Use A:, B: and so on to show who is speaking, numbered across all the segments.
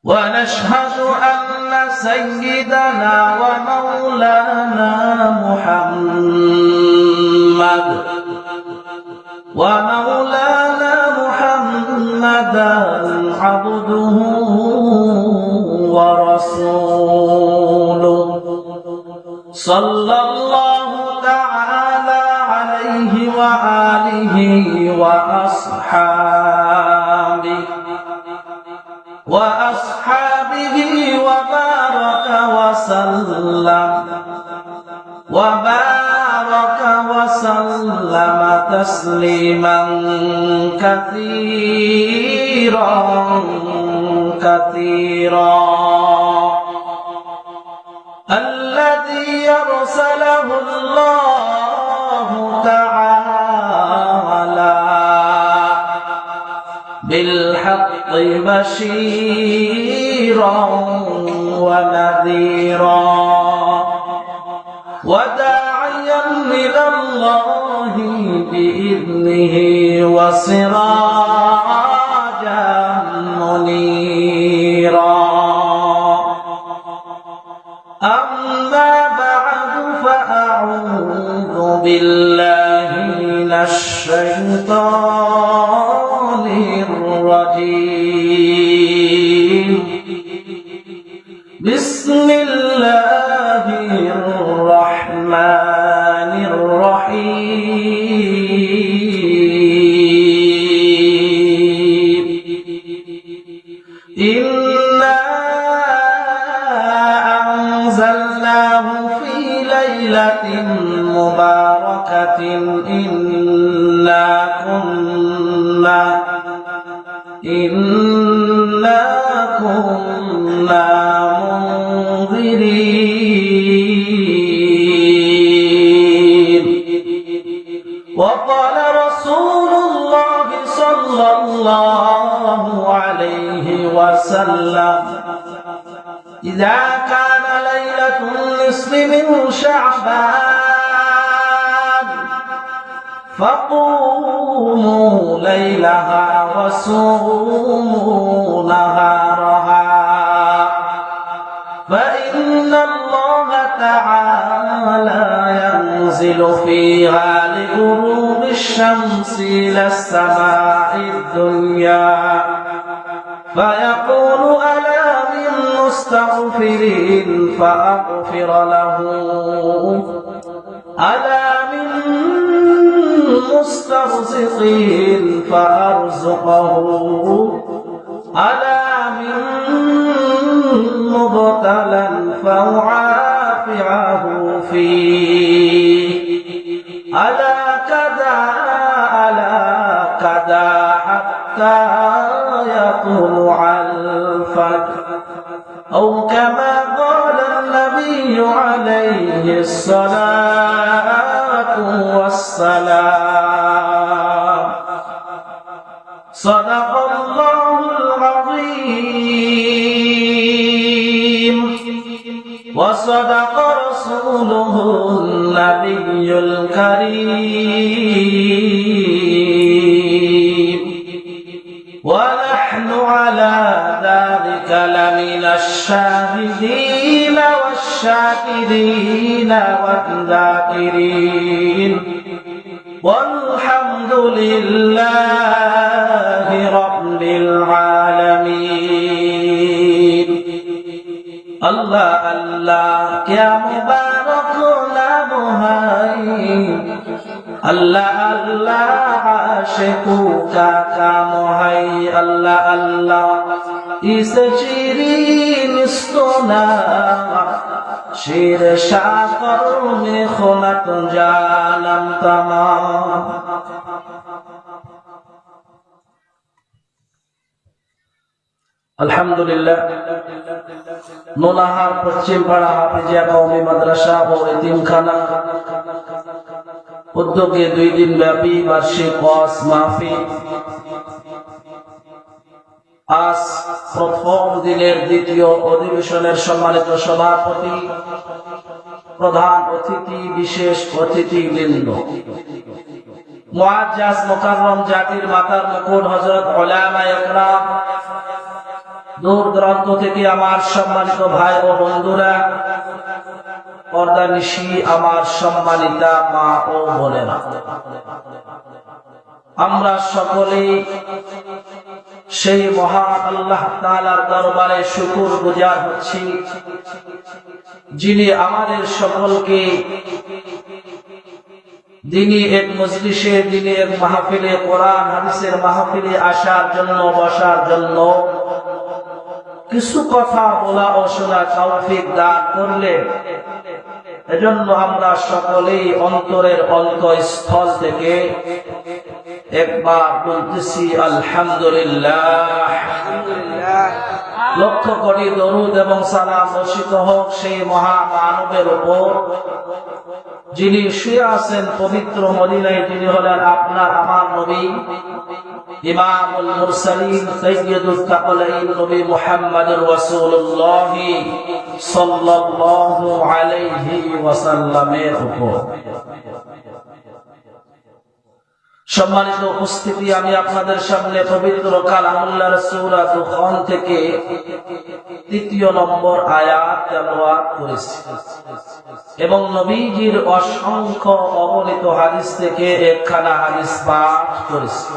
A: ونشهد أن سيدنا ومولانا محمدا عبده ورسوله صلى الله تعالى عليه وآله وأصحابه وبارك وسلم تسليما كثيرا الذي أرسله الله تعالى بالحق بشيرا ونذيرا وداعيا إلى الله بإذنه وسراجا منيرا أما بعد فأعوذ بالله من الشيطان الرجيم بسم الله الرحمن الرحيم إنا أنزلناه في ليلة مباركة إنا كنا منذرين وقال رسول الله صلى الله عليه وسلم إذا كان ليلة النصف من شعبان فقوموا ليلها وصوموا نهارها فإن الله تعالى ينزل فيها لغروب الشمس إلى السماء الدنيا فيقول ألا من مستغفر فأغفر له ألا من مسترزق فأرزقه ألا من مبتلى فأعافعه فيه ألا كذا حتى يطلع الفجر أو كما قال النبي عليه الصلاة والسلام صدق الله العظيم وصدق رسوله النبي الكريم ونحن على ذلك لمن الشاهدين والشاكرين والذاكرين والحمد لله رب العالمين الله الله क्या मुबारक नाम है अल्लाह अल्लाह आशिकों का काम है अल्लाह अल्लाह इस चीरीन सोना शेर शाकर में खुलत जानम तमाम अल्हम्दुलिल्लाह নোলাহার পশ্চিম পাড়া হাফিজিয়া কওমি মাদ্রাসা ও এতিমখানা উদ্যোগে 2 দিন ব্যাপী বার্ষিক ওয়াজ মাহফিল আজ প্রথম দিনের দ্বিতীয় অধিবেশনের সম্মানিত সভাপতি প্রধান অতিথি বিশেষ অতিথিবৃন্দ মুআজ্জাজ মুকাররম জাতির মাতার মুকুট হযরত উলামায়ে কেরাম দূর দূরান্ত থেকে আমার সম্মানিত ভাই ও বন্ধুরা, পর্দানিশী আমার সম্মানিতা মা ও বোনেরা, আমরা সকলেই সেই মহান আল্লাহ তাআলার দরবারে শুকর গুজার হচ্ছি, যিনি আমাদের সকলকে দিনী এক মজলিসে, দিনী এক মাহফিলে, কোরআন হাদিসের মাহফিলে আসার জন্য, বসার জন্য, কিছু কথা বলা ও শোনা তৌফিক দান করলেন। এজন্য আমরা সকলেই অন্তরের অন্তঃস্থল থেকে একবার বলতেছি আলহামদুলিল্লাহ। লক্ষ কোটি দরুদ এবং সালাম বর্ষিত হোক সেই মহামানবের উপর, যিনি শুয়ে আছেন পবিত্র মদিনায়, যিনি হলেন আপনার আমার নবী, ইমামুল মুরসালিন, সাইয়্যিদুত তাকওয়ালাইন, নবী মুহাম্মদুর রাসূলুল্লাহ সাল্লাল্লাহু আলাইহি ওয়াসাল্লামের উপর। সম্মানিত উপস্থিতি, আমি আপনাদের সামনে পবিত্র কালামুল্লাহর সূরা দুখান থেকে ৩য় নম্বর আয়াত তেলাওয়াত করেছি এবং নবীজির অসংখ্য অগণিত হাদিস থেকে একখানা হাদিস পাঠ করেছি।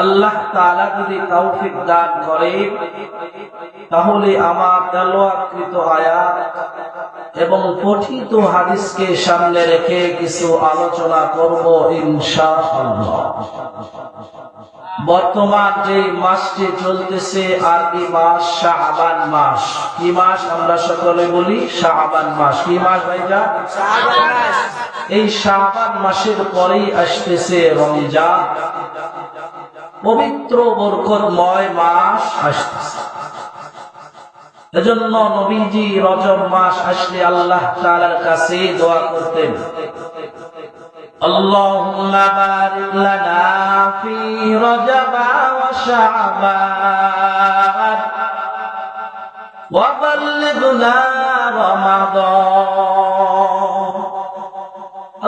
A: আল্লাহ তাআলা যদি তৌফিক দান করে তাহলে আমার তেলাওয়াতকৃত আয়াত এবং পঠিত হাদিসকে সামনে রেখে কিছু আলোচনা করব ইনশাআল্লাহ। বর্তমান যে মাসটি চলতেছে আরবি মাস শাবান মাস। কি মাস? আমরা সকলে বলি শাবান মাস। কি মাস ভাইজান? শাবান মাস। এই শাবান মাসের পরেই আসতেছে রমজান, পবিত্র বরকতময় মাস আসতেছে। এজন্য নবীজি রজব মাস আসলে আল্লাহ তাআলার কাছে দোয়া করতেন, আল্লাহুম্মা বারিক লানা ফি রজব ওয়া শাবান ওয়া বাল্লিগনা রমাদান।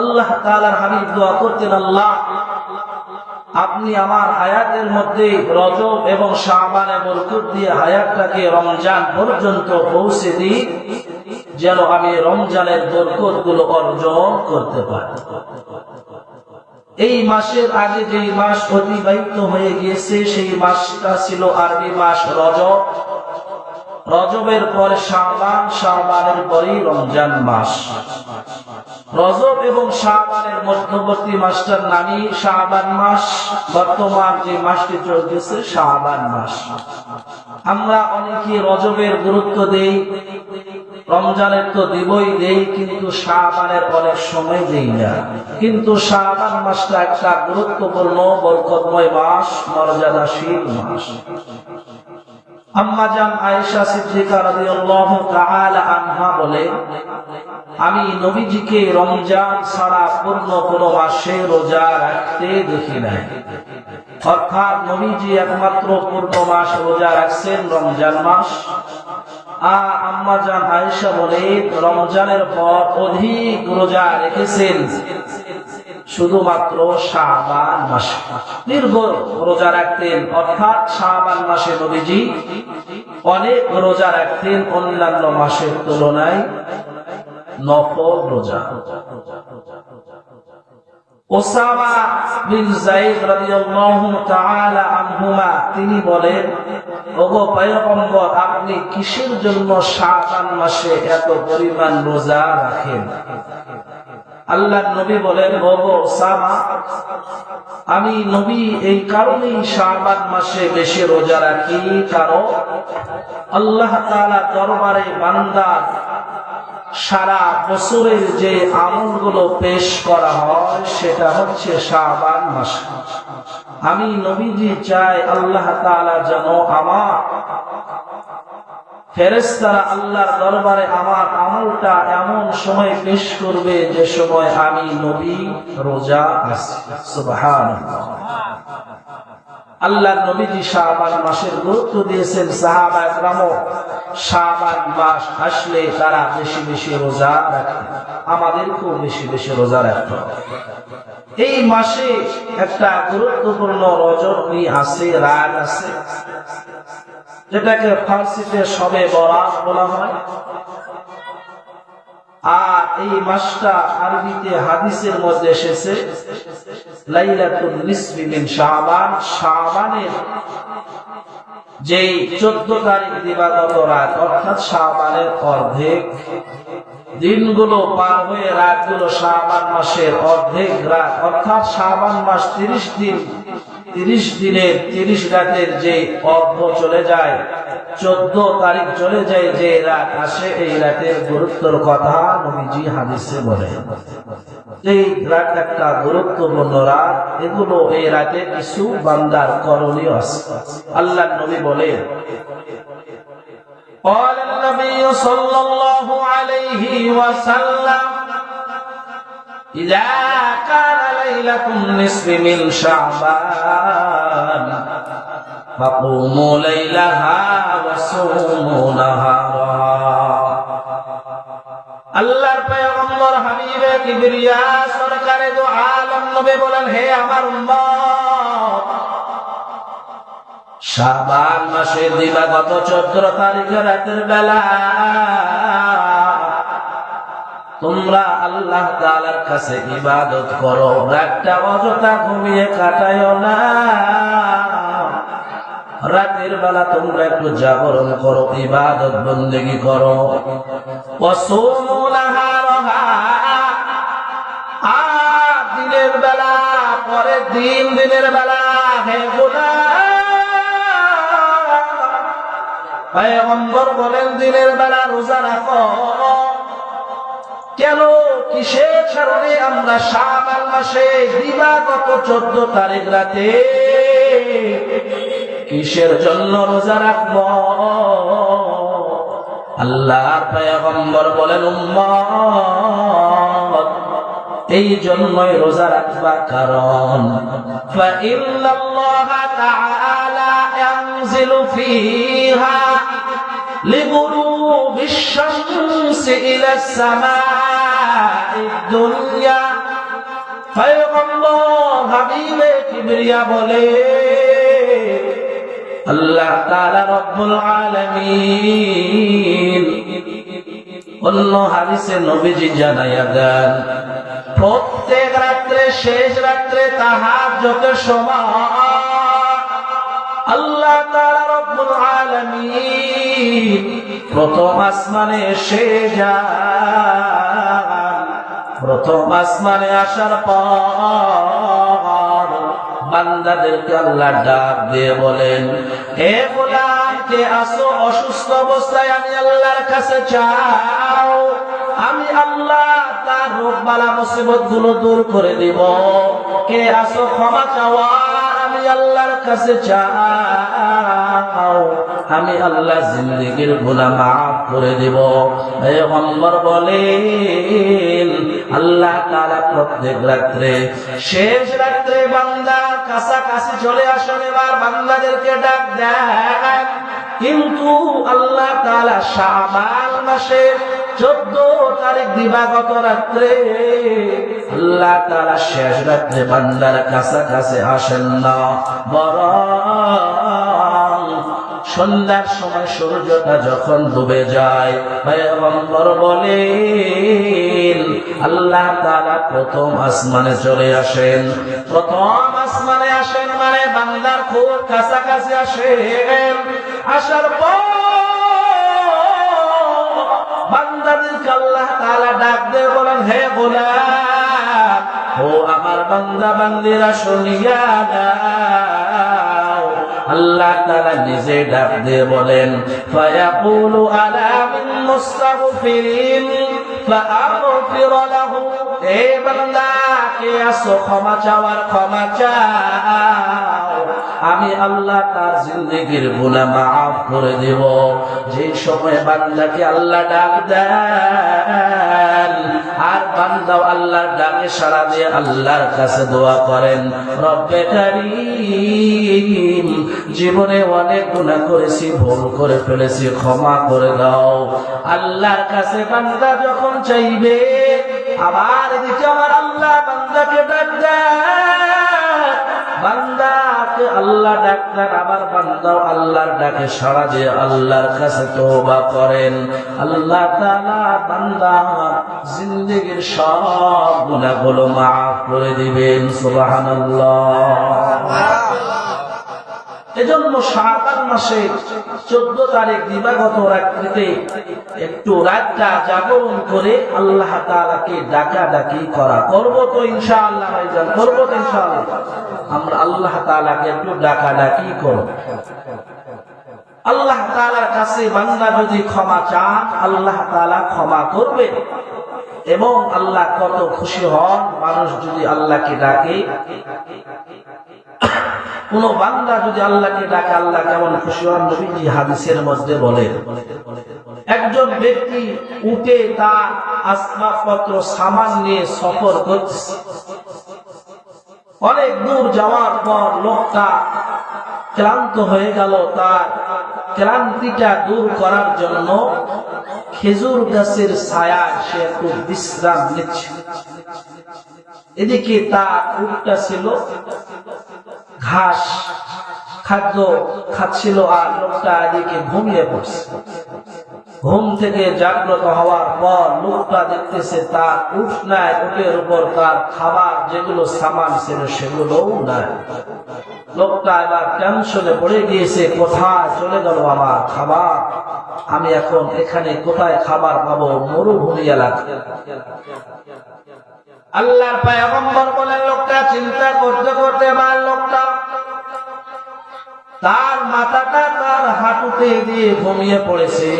A: আল্লাহ তাআলার হাবিব দোয়া করতেন, আল্লাহ আপনি আমার হায়াতের মধ্যে রজব এবং শাবানে বরকত দিয়ে হায়াতটাকে রমজান পর্যন্ত পৌঁছে দিন, যেন আমি রমজানের বরকত গুলো অর্জন করতে পারি। এই মাসের আগে যে মাস অতিবাহিত হয়ে গিয়েছে সেই মাসটা ছিল আরবি মাস রজব, রজবের পরে শাবান, শাবানের পরেই রমজান মাস। রজব এবং শাবানের মধ্যবর্তী মাসটার নামই শাবান মাস। বর্তমান যে মাসটি চলতেছে শাবান মাস। আমরা অনেকে রজবের গুরুত্ব দেই, রমজানের তো দিবই দেই, কিন্তু শাবানের অনেক সময় দেই না। কিন্তু শাবান মাসটা একটা গুরুত্বপূর্ণ বরকতময় মাস, মর্যাদাশীল মাস। আম্মা জান আয়েশা সিদ্দিকা রাদিয়াল্লাহু তাআলা আনহা বলেন, আমি নবীজিকে রমজান ছাড়া পূর্ণ কোনো মাসে রোজা রাখতে দেখি নাই। অর্থাৎ নবীজি একমাত্র পূর্ণ মাস রোজা রাখছেন রমজান মাস। আম্মা জান আয়েশা বলেন, রমজানের পর অধিক রোজা রেখেছেন শুধুমাত্র শাবান মাসে। দীর্ঘ রোজা রাখতেন, অর্থাৎ শাবান মাসে নবীজি অনেক রোজা রাখতেন অন্যান্য মাসের তুলনায়, নফল রোজা। ওসামা বিন যায়েদ রাদিয়াল্লাহু তাআলা আনহুমা তিনি বলেন, ওগো পয়গম্বর, আপনি কিসের জন্য শাবান মাসে এত পরিমাণ রোজা রাখেন? আল্লাহর নবী বলেন, ওগো ওসামা, আমি নবী এই কারণেই শাবান মাসে বেশি রোজা রাখি, কারণ আল্লাহ তাআলা দরবারে বান্দার সারা বছরের যে আমলগুলো পেশ করা হয় সেটা হচ্ছে শাবান মাসে। আমি নবীজি চাই আল্লাহ তাআলা যেন আমার ফেরেশতারা আল্লাহর দরবারে আমার আমলটা এমন সময় পেশ করবে যে সময় আমি নবী রোজা আছি। সুবহানাল্লাহ। আল্লাহর নবীজি শাবান মাসের গুরুত্ব দিয়েছেন। সাহাবা একরামও শাবান মাস আসলে তারা বেশি বেশি রোজা রাখে, আমাদেরকেও বেশি বেশি রোজা রাখতে হবে। এই মাসে একটা গুরুত্বপূর্ণ রজনী আছে, রাত আছে, যেটাকে ফার্সিতে শবে বরাত বলা হয়। আর এই মাসটা আরবিতে হাদিসের মধ্যে এসেছে লাইলাতুন নিসফি মিন শাবান, শাবানের যেই 14 তারিখ দিবাগত রাত, অর্থাৎ শাবানের অর্ধেক দিনগুলো পার হয়ে রাতগুলো শাবান মাসের অর্ধেক রাত, অর্থাৎ শাবান মাস 30 দিন, 30 দিনের 30 রাতের যে অর্ধ চলে যায়, 14 তারিখ চলে যায়, যে রাত আসে, এই রাতের গুরুত্বের কথা নবীজি হাদিসে বলেন। এই রাত একটা গুরুত্বপূর্ণ রাত, এগুলো এই রাতে কিছু বান্দার করণীয় আছে। আল্লাহ নবী বলেন, قال النبي صلى الله عليه وسلم إذا كان ليلة النصف من شعبان فقوموا ليلها وصوموا نهارها। আল্লাহর পয়গম্বর হাবিবে কিবরিয়া সরকারে দো আলম নবী বলেন, হে আমার উম্মত, শাবান মাসের দিবাগত 14 তারিখে রাতের বেলা তোমরা আল্লাহ তাআলার কাছে ইবাদত করো, রাতটা অযথা ঘুমিয়ে কাটায়ও না। রাতের বেলা তোমরা একটু জাগরণ করো, ইবাদত বন্দেগী করো। ওয়াসুমু নাহারাহা, আর দিনের বেলা পরের দিন দিনের বেলা হে গোলাম, পয়গম্বর বলেন দিনের বেলা রোজা রাখো। কেন, কিসের কারণে আমরা শাবান মাসে দিবাগত 14 তারিখ রাতে কিসের জন্য রোজা রাখব? আল্লাহর পয়গম্বর বলেন, উম্মত, এই জন্যই রোজা রাখবা, কারণ ফাইন্নাল্লাহা তাআলা ইয়ানজিলু ফিহা লিগুরুবিশ শামসি ইলাস সামাইদ দুনিয়া। পয়গম্বর হাবিবে কিবরিয়া বলে, আল্লাহ তাআলা রব্বুল আলামিন অন্য হাদিসে নবীজি জানাইয়া দেন, প্রত্যেক রাত্রে শেষ রাত্রে তাহাজ্জুদের সময় আল্লাহ তাআলা রব্বুল আলামিন প্রথম আসমানে এসে যান। প্রথম আসমানে আসার পর বান্দাদেরকে আল্লাহ ডাক দিয়ে বলেন, হে গোলাম, কে আসো অসুস্থ অবস্থায়, আমি আল্লাহর কাছে চাও, আমি আল্লাহ তার রোগ বালা মুসিবত গুলো দূর করে দিব। কে আসো ক্ষমা চাওয়া, আমি আল্লাহর কাছে চাও, আমি আল্লাহ জিন্দেগীর গুনাহ মাফ করে দিব। পয়গম্বর বলেন, আল্লাহ তাআলা প্রত্যেক রাত্রে শেষ রাত্রে বান্দার কাছাকাছি চলে আসেন, এবার বান্দাদেরকে ডাক দেন। কিন্তু আল্লাহ তাআলা শাবান মাসে 14 তারিখ দিবাগত রাত্রে আল্লাহ তাআলা শেষ রাত্রে বান্দার কাছাকাছি আসেন না, বরং সন্ধ্যার সময় সূর্যটা যখন ডুবে যায়, পয়গম্বর বলেন, আল্লাহ তাআলা প্রথম আসমানে চলে আসেন। প্রথম আসমানে আসেন মানে বান্দার খুব কাছাকাছি আসেন। আসার পর বান্দাদেরকে আল্লাহ তাআলা ডাক দিয়ে বলেন, হে গোলাম, ও আমার বান্দা বান্দিরা শুনিয়া দাও। আল্লাহ তাআলা নিজে ডাক দিয়ে বলেন, ফায়াকুলু আলা মিন মুস্তাগফিরিন ফাআগফির লাহু, হে বান্দা, কে আসো ক্ষমা চাওয়ার, ক্ষমা চাও, আমি আল্লাহ তার জিন্দেগির গুনাহ মাফ করে দেব। যে সময় বান্দাকে আল্লাহ ডাক দেন আর বান্দাও আল্লাহর ডাকে সাড়া দিয়ে আল্লাহর কাছে দোয়া করেন, রব্বে কারীম জীবনে অনেক গুনাহ করেছি, ভুল করে ফেলেছি, ক্ষমা করে দাও। আল্লাহর কাছে বান্দা যখন চাইবে, আবার এদিকে আমার আল্লাহ বান্দাকে ডাক দেন, বান্দাকে আল্লাহ ডাক দেন, আবার বান্দাও আল্লাহর ডাকে সাড়া দিয়ে আল্লাহর কাছে তওবা করেন। আল্লাহ তাআলা বান্দার জিন্দেগীর সব গুনাহগুলো মাফ করে দিবেন। সুবহানাল্লাহ। এজন্য শাবান মাসে 14 তারিখ দিবাগত রাত্রিতে একটু রাতটা জাগরণ করে আল্লাহ তাআলাকে ডাকাডাকি করা করব তো ইনশাআল্লাহ ভাইজান, করব তো ইনশাআল্লাহ। আমরা আল্লাহ তাআলাকে একটু ডাকাডাকি করব। আল্লাহ তাআলার কাছে বান্দা যদি ক্ষমা চান, আল্লাহ তাআলা ক্ষমা করবে। এবং আল্লাহ কত খুশি হন মানুষ যদি আল্লাহকে ডাকে। কোন বান্দা যদি আল্লাহকে ডাকে, আল্লাহ কেমন খুশি হন নবীজি হাদিসের মধ্যে বলেন, একজন ব্যক্তি উঠে তার আসবাবপত্র সামান নিয়ে সফর করছে, অনেক দূর যাওয়ার পর লোকটা ক্লান্ত হয়ে গেল। তার ক্লান্তিটা দূর করার জন্য খেজুর গাছের ছায়ায় সে একটু বিশ্রাম নিচ্ছে। এদিকে তার উটটা ছিল ঘাস খাদ্য খাচ্ছিল, আর লোকটা এদিকে ঘুমিয়ে পড়ছে। ঘুম থেকে জাগ্রত হওয়ার পর লোকটা দেখতেছে তার উট নাই, উটের উপর তার খাবার যেগুলো সামান ছিল সেগুলোও নাই। লোকটা এবার টেনশনে পড়ে গিয়েছে, কোথায় চলে গেল আমার খাবার, আমি এখন এখানে কোথায় খাবার পাবো, মরুভূমি এলাকা। আল্লাহর পয়গম্বর বলেন, লোকটা চিন্তা করতে করতে এবার লোকটা তার মাথাটা তার হাঁটুতে দিয়ে ঘুমিয়ে পড়েছে।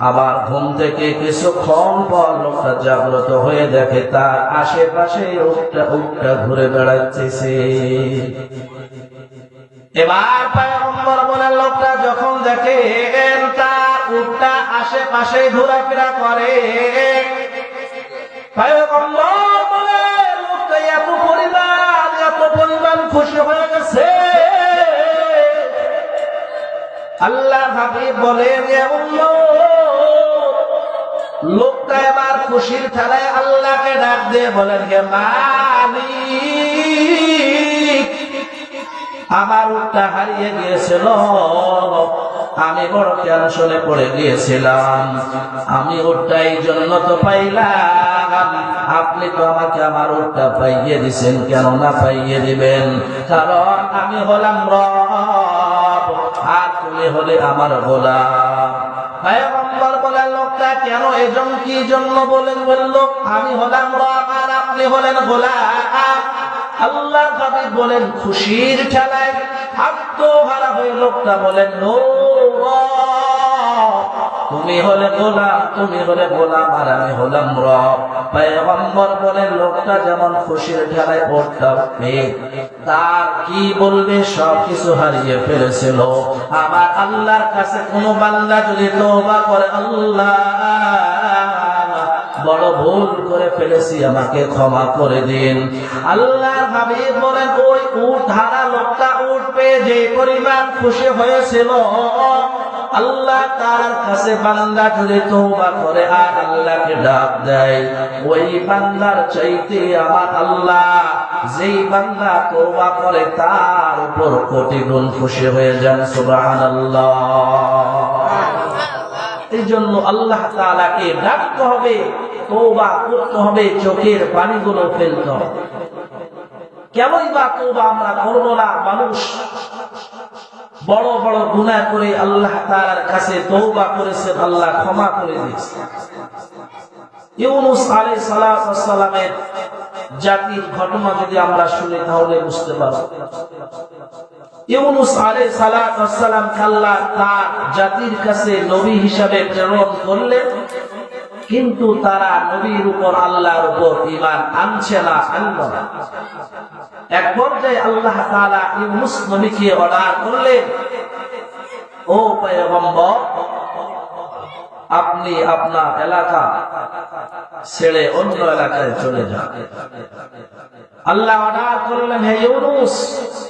A: আবার ঘুম থেকে কিছুক্ষণ পর লোকটা জাগ্রত হয়ে দেখে তার আশেপাশে উটটা ঘুরে বেড়াচ্ছে। এবার পয়গম্বর বলেন, লোকটা যখন দেখে তার উটটা আশেপাশে ঘোরাফেরা করে, পয়গম্বর বলেন লোকটা এত পরিমাণ খুশি হয়ে গেছে। আল্লাহ হাবিব বলেন, লোকটা এবার খুশির ঠেলায় আল্লাহকে ডাক দিয়ে বলেন, হে মালিক, আমার উটটা হারিয়ে গিয়েছিল, আমি বড় টেনশনে পড়ে গিয়েছিলাম, আমি উটটা এই জন্য তো পাইলাম, আপনি তো আমাকে আমার উটটা পাইয়ে দিছেন, কেন না পাইয়ে দিবেন, কারণ আমি হলাম রব আর তুমি হলে আমার গোলাম। পয়গম্বর বলেন, লোকটা কেন এজন্য কি জন্য বলেন, বলল আমি হলাম রব আর আপনি হলেন গোলাম। আল্লাহ হাবিব বলেন, খুশির ঠেলায় আত্মহারা হয়ে লোকটা বলেন, ও তুমি হলে গোলাম আর আমি হলাম রব। পয়গম্বর বলেন, লোকটা যেমন খুশির ঠেলায় ওঠটা পেয়ে তার কি বলবে সবকিছু হারিয়ে ফেলেছিল। আবার আল্লাহর কাছে কোন বান্দা যদি তওবা করে, আল্লাহ বড় ভুল করে ফেলেছি, আমাকে ক্ষমা করে দিন। আল্লাহর হাবিব বলেন, ওই উট হারা লোকটা উট পেয়ে যে পরিমাণ খুশি হয়েছিল, আল্লাহ তার কাছে বান্দা যদি তওবা করে আর আল্লাহকে ডাক দেয়, ওই বান্দার চাইতে আমার আল্লাহ যেই বান্দা তওবা করে তার উপর কোটি গুণ খুশি হয়ে যান। সুবহানাল্লাহ। এই জন্য আল্লাহ তাআলাকে ডাকতে হবে, তওবা করতে হবে, চোখের পানিগুলো ফেলতে হবে। কেনই বা তওবা আমরা করবো না? মানুষ বড় বড় গুনাহ করে আল্লাহ তাআলার কাছে তওবা করেছে, আল্লাহ ক্ষমা করে দিয়েছে। ইউনূস আলাইহিস সালামের জাতির ঘটনা যদি আমরা শুনি তাহলে বুঝতে পারব। ইউনূস আলাইহিস সালাম আল্লাহ তার জাতির কাছে নবী হিসাবে প্রেরণ করলেন। কিন্তু তারা নবীর উপর আল্লাহর উপর ঈমান আনছে না, আনল না। এক পর্যায়ে আল্লাহ তাআলা ইউনূস নবীকে অর্ডার করলেন, ও পয়গম্বর, আপনি আপনার এলাকা ছেড়ে অন্য এলাকায় চলে যান। আল্লাহ অর্ডার করলেন, হে ইউনূস,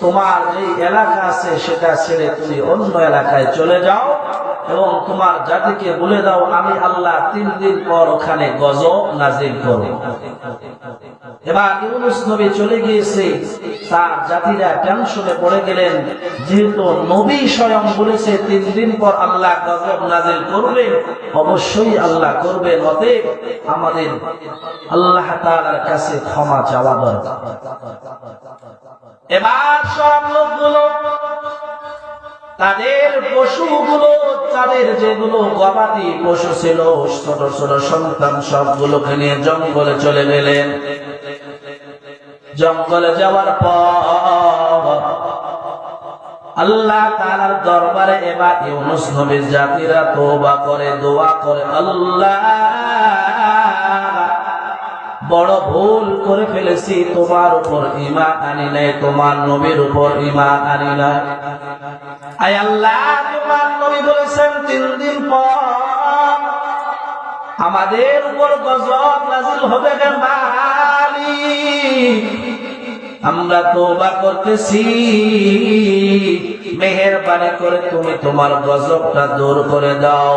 A: তোমার যে এলাকা আছে সেটা ছেড়ে তুমি অন্য এলাকায় চলে যাও এবং তোমার জাতিকে বলে দাও আমি আল্লাহ 3 দিন পর ওখানে গজব নাজিল করব। এবার ইউনূস নবী চলে গিয়েছে, তার জাতিরা টেনশনে পড়ে গেলেন, যেহেতু নবী স্বয়ং বলেছে 3 দিন পর আল্লাহ গজব নাজিল করবে, অবশ্যই আল্লাহ করবেন, অতএব আমাদের আল্লাহ তাআলার কাছে ক্ষমা চাওয়া দরকার। এবার সব লোকগুলো তাদের পশুগুলো, তাদের যেগুলো গবাদি পশু ছিল, ছোট ছোট সন্তান, সবগুলোকে নিয়ে জঙ্গলে চলে গেলেন। জঙ্গলে যাওয়ার পর আল্লাহ তাআলার দরবারে এবার ইউনূস নবীর জাতিরা তওবা করে, দোয়া করে, আল্লাহ বড় ভুল করে ফেলেছি, তোমার উপর ঈমান আনি নাই, তোমার নবীর উপর ঈমান আনি নাই। আয় আল্লাহ, তোমার নবী বলেছেন 3 দিন পর আমাদের উপর গজব নাজিল হবে। মালিক, আমরা তওবা করতেছি, মেহেরবানি করে তুমি তোমার গজবটা দূর করে দাও,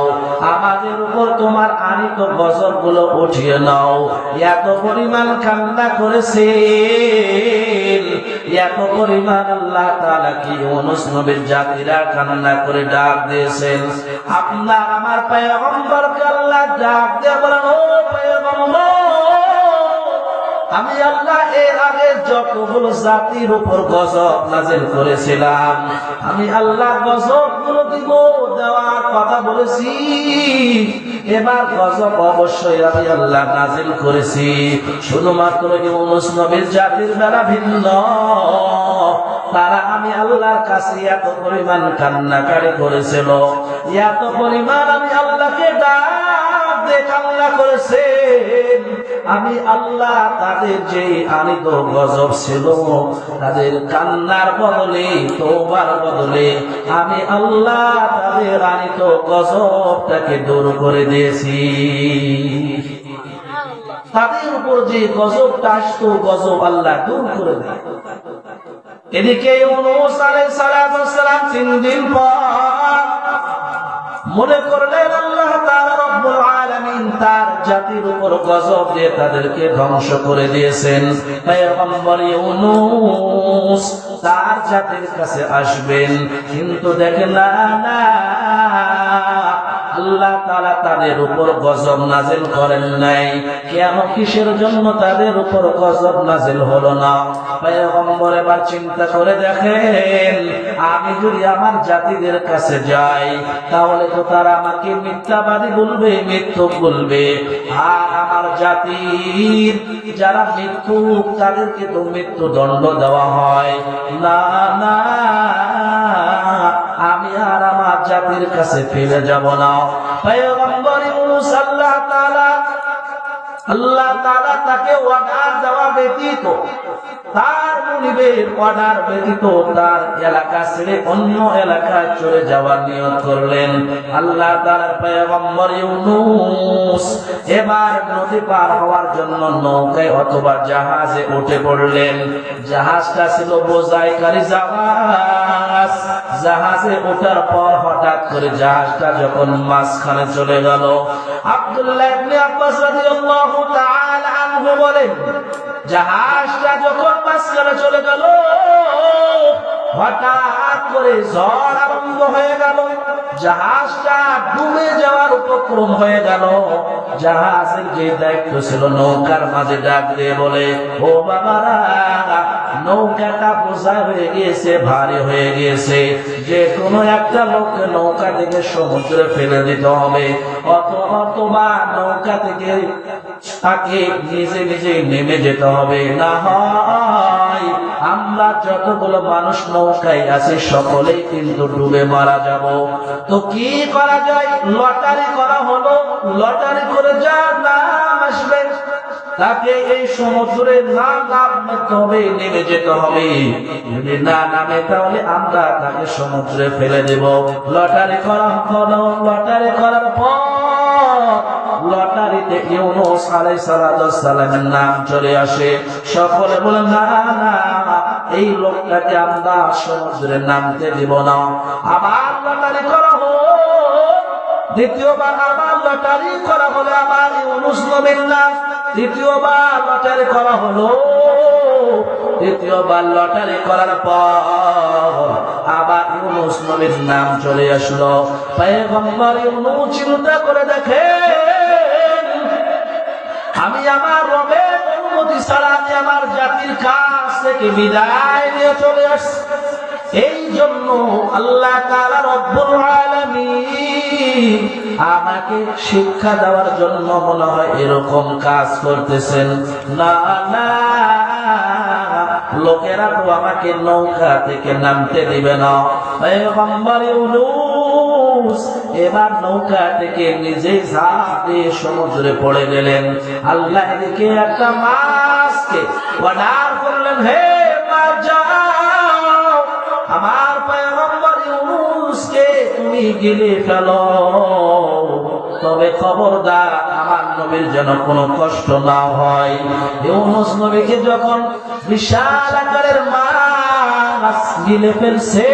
A: আমাদের উপর তোমার আনিত গজব গুলো উঠিয়ে নাও। এত পরিমাণ কান্না করেছে, এত পরিমাণ আল্লাহ তাআলা কি ইউনূস নবীর জাতিরা কান্না করে ডাক দিয়েছেন। আপনার আমার পয়গম্বরকে আল্লাহ ডাক দিয়ে বলেন, ও পয়গম্বর, আমি আল্লাহ এর আগে যতগুলো জাতির উপর গজব নাজিল করেছিলাম, আমি আল্লাহ গজব গুলো দিব, দেওয়ার কথা বলেছি। এবার গজব অবশ্যই আমি আল্লাহ নাজিল করেছি, শুধুমাত্র ইউনূস নবীর জাতির বেলা ভিন্ন। তারা আমি আল্লাহর কাছে এত পরিমাণ কান্নাকারি করেছিল, এত পরিমাণ আমি আল্লাহকে ডাক দিয়ে কান্না করেছেন, আমি আল্লাহ তাদের যে আনিত গজব ছিল, তাদের কান্নার বদলে, তওবার বদলে আমি আল্লাহ তাদের আনিত গজবটাকে দূর করে দিয়েছি। তাদের উপর যে গজবটা আসতো, গজব আল্লাহ দূর করে দেয়। এদিকে ইউনূস আলাইহিস সালাম 3 দিন পর মনে করলেন আল্লাহ তাআলা রব্বুল আলামিন তার জাতির উপর গজব দিয়ে তাদেরকে ধ্বংস করে দিয়েছেন। পয়গম্বর ইউনূস তার জাতির কাছে আসবেন, কিন্তু দেখেন না, আল্লাহ তাআলা তাদের উপর গজব নাজিল করেন নাই। কেন, কিসের জন্য তাদের উপর গজব নাজিল হলো না? পয়গম্বর এবার চিন্তা করে দেখেন, আমি যদি আমার জাতিদের কাছে যাই, তাহলে তো তারা আমাকে মিথ্যাবাদী বলবে, মিথ্যুক বলবে, আর আমার জাতির যারা মিথ্যুক তাদেরকে তো মৃত্যু দণ্ড দেওয়া হয় না। না, আমি আর আমার জাতির কাছে ফিরে যাব না। পয়গম্বর ইউনূস আল্লাহ তাআলা তাকে ওয়াদা দেওয়া ব্যতীত, তার মুনিবের অর্ডার ব্যতীত তার এলাকা ছেড়ে অন্য এলাকায় চলে যাওয়ার নিয়ত করলেন। আল্লাহ তাআলার পয়গম্বর ইউনূস এবার নদী পার হওয়ার জন্য নৌকায় অথবা জাহাজে উঠে পড়লেন। জাহাজটা ছিল বোঝাইকারী জাহাজ। জাহাজে ওঠার পর হঠাৎ করে জাহাজটা যখন মাঝখানে চলে গেল, আব্দুল্লাহ ইবনে আব্বাস রাদিয়াল্লাহু তাআলা আনহু বলেন, জাহাজটা যখন মাঝখানে চলে গেল, হঠাৎ করে ঝড় আরম্ভ হয়ে গেল, জাহাজটা ডুবে যাওয়ার উপক্রম হয়ে গেল। জাহাজের যে দায়িত্ব ছিল নৌকার মাঝে ডাক দিয়ে বলে, ও বাবারা, নৌকাটা বোঝা হয়ে গিয়েছে, ভারী হয়ে গিয়েছে, যে কোনো একটা লোককে নৌকা থেকে সমুদ্রে ফেলে দিতে হবে, অথবা নৌকা থেকে তাকে নিজে নিজে নেমে যেতে হবে, না হয় আমরা যতগুলো মানুষ নৌকায় আছি সকলেই কিন্তু ডুবে মারা যাব। তো কি করা যায়? লটারি করা হলো। লটারি করে যা নাম আসবে তাকে এই সমুদ্রে না নামতে হবে, নেমে যেতে হবে। যদি না নামে তাহলে আমরা তাকে সমুদ্রে ফেলে দেব। লটারি করা হলো। লটারি করার পর লটারিতে ইউনূস আলাইহিস সালামের নাম চলে আসে। সকলে বলেন না না, এই লোকটাকে আমরা সমুদ্রে নামতে দিব না। আবার লটারি করা হলো। দ্বিতীয়বার আবার লটারি করা হলো, আবার ইউনূস নবীর নাম। তৃতীয়বার লটারি করা হলো। তৃতীয়বার লটারি করার পর আবার ইউনূস নবীর নাম চলে আসলো। পয়গম্বর ইউনূস চিন্তা করে দেখে, আমি আমার রবের অনুমতি ছাড়া আমি আমার জাতির কাছ থেকে বিদায় নিয়ে চলে আসছি। এই জন্য আল্লাহ তাআলা রব্বুল আলামিন আমাকে শিক্ষা দেওয়ার জন্য মনে হয় এরকম কাজ করতেছেন। না না, লোকেরা তো আমাকে নৌকা থেকে নামতে দিবে না। পয়গম্বর ইউনূস এবার নৌকা থেকে নিজে ঝাঁপ দিয়ে সমুদ্রে পড়ে গেলেন। আল্লাহ এদিকে একটা মাছকে অর্ডার করলেন, হে মাছ যাও, আমার পয়গম্বর ইউনূসকে তুমি গিলে ফেলো, তবে খবরদার আমার নবীর যেন কোনো কষ্ট না হয়। ইউনূস নবীকে যখন বিশাল আকারের মাছ গিলে ফেলছে,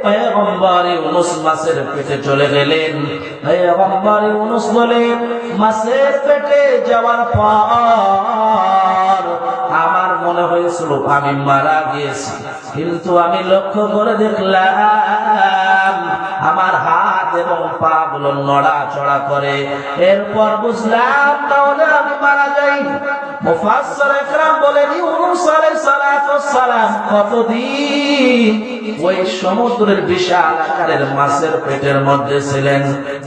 A: পয়গম্বর ইউনূস মাছের পেটে চলে গেলেন। পয়গম্বর ইউনূস বলেন, মাছের পেটে যাওয়ার পর আমার মনে হয়েছিল আমি মারা গিয়েছি, কিন্তু আমি লক্ষ্য করে দেখলাম আমার হাত এবং পা গুলো নড়াচড়া করে। এরপর বুঝলাম তাহলে আমি মারা যাই। মুফাসসির ইকরাম বলেন, ইউনূস আলাইহিস সালাম কতদিন ওই সমুদ্রের বিশাল আকারের মাছের পেটের মধ্যে ছিলেন?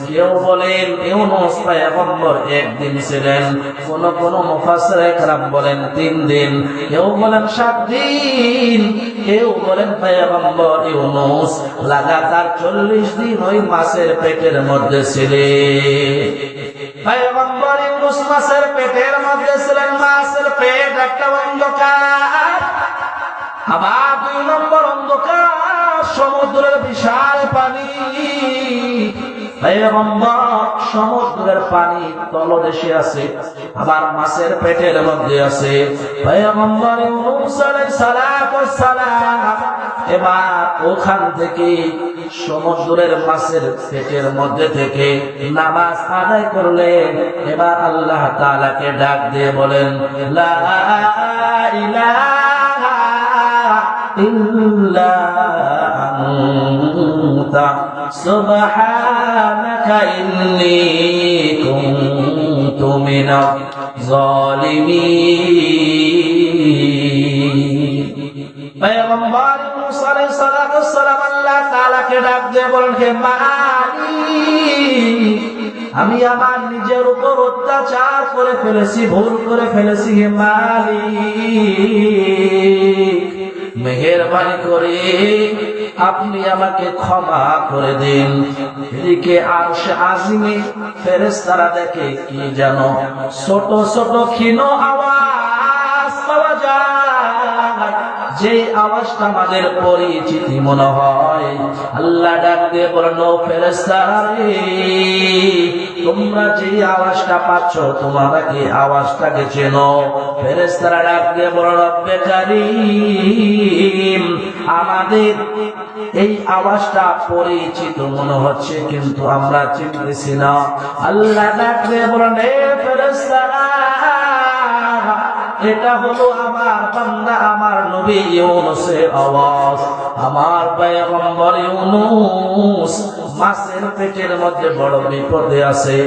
A: কেউ বলেন ইউনূস পয়গম্বর একদিন ছিলেন, কোন কোন মুফাসসির ইকরাম বলেন 3 দিন, কেউ বলেন 7 দিন, কেউ বলেন পয়গম্বর ইউনূস লাগাতার 40 দিন ওই মাছের পেটের মধ্যে ছিলেন। পয়গম্বর ইউনূস মাছের পেটের মধ্যে ছিলেন। মাছের পেট একটা অন্ধকার, আবার 2 নম্বর অন্ধকার, সমুদ্রের বিশাল পানি। পয়গম্বর সমুদ্রের পানি তলদেশে আছে, আবার মাছের পেটের মধ্যে আছে। পয়গম্বর ইউনূস আলাইহিস সালাম এবার ওখান থেকে সমুদ্রের মাছের পেটের মধ্যে থেকে নামাজ আদায় করলেন। এবার আল্লাহ তাআলাকে ডাক দিয়ে বলেন, লা ইলাহা ইল্লা আনতা সুবহানাকা ইন্নী কুনতু মিনাজ জালিমিন। পয়গম্বর মুসা আলাইহিস সালাম আল্লাহ তাআলাকে ডাক দিয়ে বলেন, হে মালিক, আমি আমার নিজের উপর অত্যাচার করে ফেলেছি, ভুল করে ফেলেছি। হে মালিক, মেহেরবানি করে আপনি আমাকে ক্ষমা করে দিন। এদিকে আরশে আজিমে ফেরেশতারা দেখে কি যেন ছোট ছোট ক্ষীণ আওয়াজ পাওয়া যায়, যে আওয়াজটা আমাদের পরিচিতি মনে হয়। আল্লাহ ডাক দিয়ে বলেন, ও ফেরেশতারা রে, তোমরা যে আওয়াজটা পাচ্ছ তোমরা কি আওয়াজটাকে চেনো? ফেরেশতারা ডাক দিয়ে বলেন, রব্বে কারীম, আমাদের এই আওয়াজটা পরিচিত মনে হচ্ছে, কিন্তু আমরা চিনতেছি না। আল্লাহ ডাক দিয়ে বলেন, হে ফেরেশতারা, এটা হলো আমার বান্দা আমার নবী ইউনূসের আওয়াজ। আমার পয়গম্বর ইউনূস মাছের পেটের মধ্যে বড় বিপদে আছে,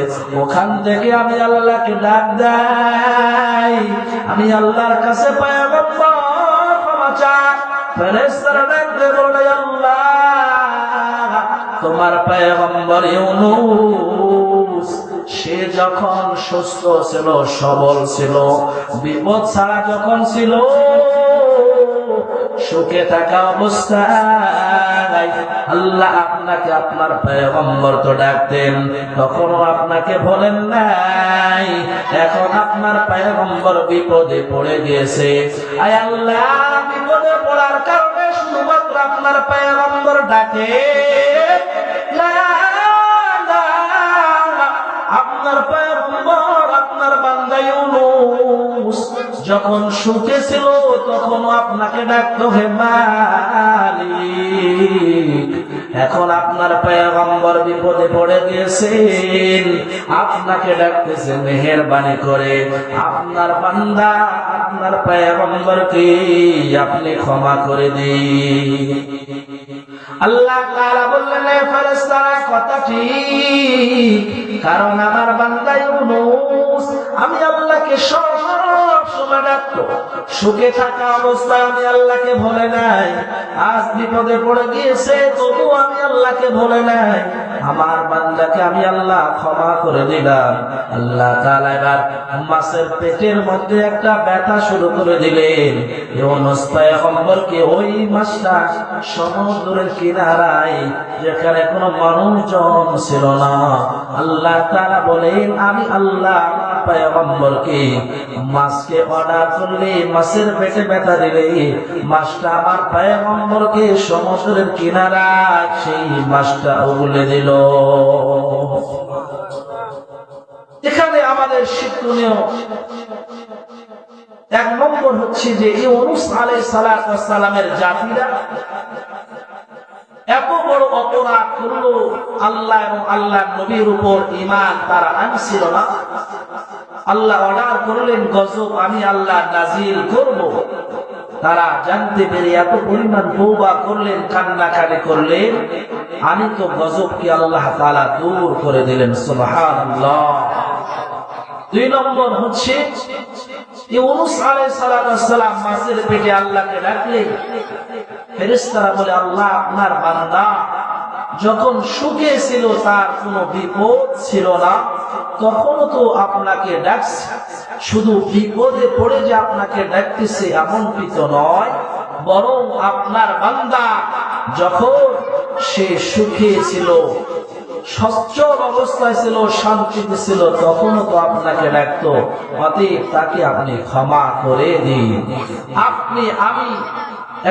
A: ওখান থেকে আমি আল্লাহকে ডাক দেই, আমি আল্লাহর কাছে পয়গম্বর ক্ষমা চাই। ফেরেশতারা ডাক দিয়ে বলে, আল্লাহ, তোমার পয়গম্বর ইউনূস সে যখন সুস্থ ছিল, সবল ছিল, বিপদ ছাড়া যখন ছিল, সুখে থাকা অবস্থায় আল্লাহ আপনাকে আপনার পয়গম্বর তো ডাকতেন, তখনও আপনাকে বলেন নাই। এখন আপনার পয়গম্বর বিপদে পড়ে গিয়েছে, আয় আল্লাহ বিপদে পড়ার কারণে শুধুমাত্র আপনার পয়গম্বর ডাকে না, আপনার পয়গম্বর আপনার বান্দা ইউনূস যখন সুখে ছিল তখনও আপনাকে ডাকতো হে মালিক। এখন আপনার পয়গম্বর বিপদে পড়ে গিয়েছেন, আপনাকে ডাকতেছে মেহেরবানি করে আপনার বান্দা আপনার পয়গম্বরকে আপনি ক্ষমা করে দিন। আল্লাহ তাআলা বললেন, ফেরেশতারা কথা ঠিক, কারণ আমার বান্দা ইউনূস আমি আল্লাহকে সব সময় ডাকতো, সুখে থাকা অবস্থায় আমি আল্লাহকে ভুলে নাই। আজ বিপদে পড়ে গিয়েছে তবু আমি আল্লাহকে ভুলে নাই। আমার বান্দাকে আমি আল্লাহ ক্ষমা করে দিলাম। আল্লাহ তাআলা এবার মাছের পেটের মধ্যে একটা ব্যথা শুরু করে দিলেন। ইউনূস পয়গম্বরকে ওই মাছটা সমুদ্রের কিনারায়, যেখানে কোনো মানুষজন ছিল না, আল্লাহ তাআলা বলেন আমি আল্লাহ পয়গম্বরকে মাছকে অর্ডার করলে, মাছের পেটে ব্যথা দিলে মাছটা আমার পয়গম্বরকে সমুদ্রের কিনারায় সেই মাছটা উগলে দিল। এখানে আমাদের শিক্ষণীয় এক নম্বর হচ্ছে যে ইউনূস আলাইহিস সালামের জাতিরা এত বড় অপরাধ করলো, আল্লাহ এবং আল্লাহর নবীর উপর ঈমান তারা আনছিল না। আল্লাহ অর্ডার করলেন গজব আমি আল্লাহ নাজিল করব, তারা জানতে পেরে এত পরিমাণ তওবা করলেন, কান্নাকাটি করলেন, আমি তো গজবকে আল্লাহ তাআলা দূর করে দিলেন। সুবহানাল্লাহ। দুই নম্বর হচ্ছে ইউনূস আলাইহিস সালাম মাছের পেটে আল্লাহকে ডাকলেন, ফেরেশতারা বলে আল্লাহ আপনার বান্দা যখন সুখে ছিল, তার কোনো বিপদ ছিল না, তখনও তো আপনাকে ডাকছে, শুধু বিপদে পড়ে যে আপনাকে ডাকতেছে এমনটি তো নয়, বরং আপনার বান্দা যখন সে সুখে ছিল, সচ্ছল অবস্থায় ছিল, শান্তিতে ছিল, তখনও তো আপনাকে ডাকতো, অতএব তাকে আপনি ক্ষমা করে দিন। আমি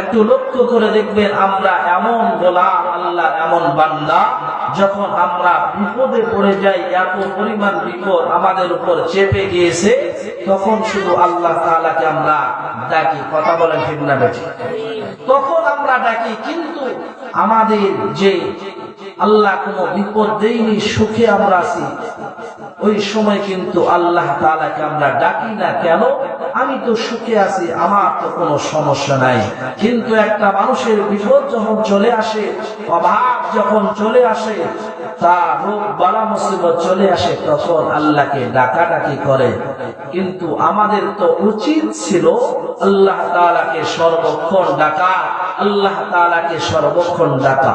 A: একটু লক্ষ্য করে দেখবেন, আমরা এমন গোলাম, আল্লাহ এমন বান্দা, যখন আমরা বিপদে পড়ে যাই, এত পরিমাণ বিপদ আমাদের উপর চেপে গিয়েছে, তখন শুধু আল্লাহ তাআলাকে আমরা ডাকি। কথা বলেন ঠিক না বেঠিক? তখন আমরা ডাকি, কিন্তু আমাদের যে আল্লাহ কোনো বিপদ দেয়নি, সুখে আমরা আছি, ওই সময় কিন্তু আল্লাহ তাআলাকে আমরা ডাকি না। কেন? আমি তো সুখে আছি, আমার তো কোনো সমস্যা নাই। কিন্তু একটা মানুষের বিপদ যখন চলে আসে, অভাব যখন চলে আসে, তার রোগ বালা মুসিবত চলে আসে, তখন আল্লাহকে ডাকাডাকি করে। কিন্তু আমাদের তো উচিত ছিল আল্লাহ তাআলাকে সর্বক্ষণ ডাকা, আল্লাহ তাআলাকে সর্বক্ষণ ডাকা।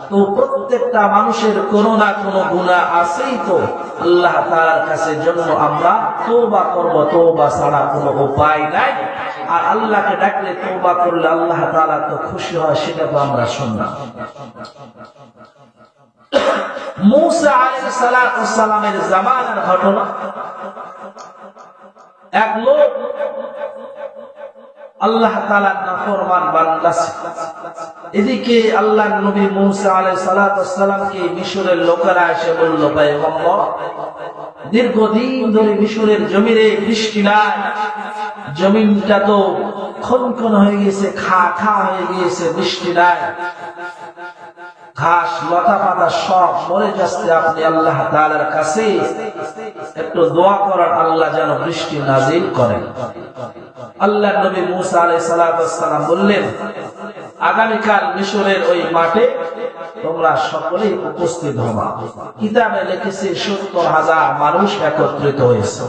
A: তো প্রত্যেকটা মানুষের কোনো না কোনো গুনাহ আছেই, তো আল্লাহ তাআলার কাছে জন্য আমরা তওবা করব, তওবা ছাড়া কোনো উপায় নাই। আর আল্লাহকে ডাকলে তওবা করলে আল্লাহ তাআলা তো খুশি হয়, সেটা তো আমরা শুনলাম। মূসা আলাইহিস সালামের জামানার ঘটনা। এক লোক আল্লাহ তাআলার নাফরমান বান্দা ছিল। এদিকে আল্লাহর নবী মূসা আলাইহিস সালামকে মিশরের লোকেরা এসে বলল, পয়গম্বর দীর্ঘদিন ধরে মিশরের জমিনে বৃষ্টি নাই, জমিনটা তো খনখন হয়ে গেছে, খা হয়ে গিয়েছে, বৃষ্টি নাই, ঘাস লতা পাতা সব মরে যাচ্ছে। আপনি আল্লাহ তাআলার কাছে একটু দোয়া করার, আল্লাহ যেন বৃষ্টি নাজিল করেন। আল্লাহর নবী মূসা আলাইহিস সালাম বললেন, আগামীকাল মিশরের ওই মাঠে তোমরা সকলেই উপস্থিত হবা। কিতাবে লিখেছে ৭০,০০০ মানুষ একত্রিত হয়েছে।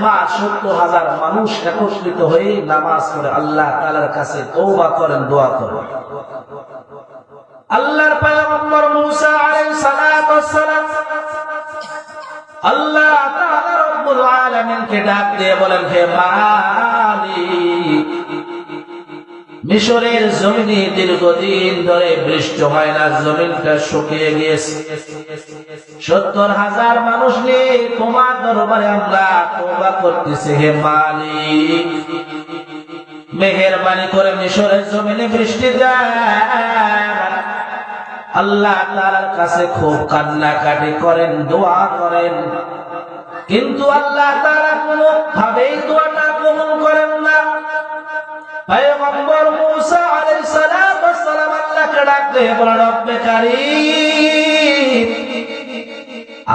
A: ৭০,০০০ মানুষ একত্রিত হয়ে নামাজ পড়ে আল্লাহ তাআলার কাছে তওবা করেন, দোয়া করেন। আল্লাহর পয়গম্বর মূসা আলাইহিস সালাম আল্লাহ তাআলা রব্বুল আলামিনকে ডাক দিয়ে বলেন, হে মালিক, মিশরের জমিনে দীর্ঘদিন ধরে বৃষ্টি হয় না, জমিনটা শুকিয়ে গিয়েছে। 70,000 মানুষ নিয়ে তোমার দরবারে আমরা তওবা করতেছি, হে মালিক, মেহেরবানি করে মিশরের জমিনে বৃষ্টি দেন। আল্লাহ তাআলার কাছে খুব কান্নাকাটি করেন, দোয়া করেন, কিন্তু আল্লাহ তাআলা কোনো ভাবেই দোয়াটা কবুল করেন না। পয়গম্বর মূসা আলাইহিস সালাতু ওয়াস সালাম আল্লাহকে ডাক দিয়ে বলেন, রব্বে কারীম,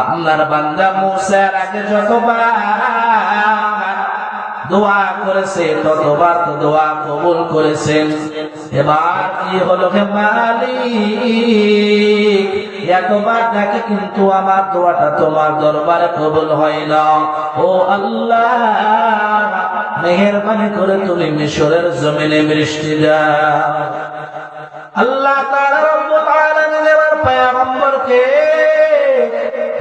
A: আপনার বান্দা মূসার আগে যতবার দোয়া করেছে ততবার তো দোয়া কবুল করেছেন, এবার কি হলো হে মালিক, এতবার ডাকে কিন্তু আমার দোয়াটা তোমার দরবারে কবুল হয় না। ও আল্লাহ, মেহেরবানি করে তুমি মিশরের জমিনে বৃষ্টি দাও। আল্লাহ তাআলা রব্বুল আলামিন এবার পয়গম্বরকে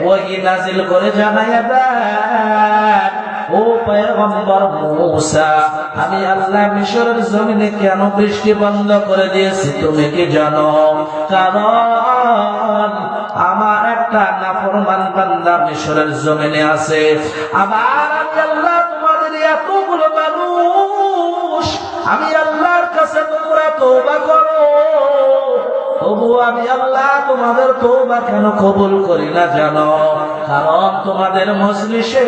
A: ওহী নাযিল করে জানায়া দেন, ও পয়গম্বর মূসা, আমি আল্লাহ মিশরের জমিনে কেন বৃষ্টি বন্ধ করে দিয়েছি তুমি কি জানো? কারণ আমার একটা নাফরমান বান্দা মিশরের জমিনে আছে। আবার আমি আল্লাহ তোমাদের এতগুলো মানুষ, আমি আল্লাহর কাছে তোমরা তওবা করো, তবু আমি আল্লাহ তোমাদের তওবা কেন কবুল করি না জানো? কারণ তোমাদের মজলিসে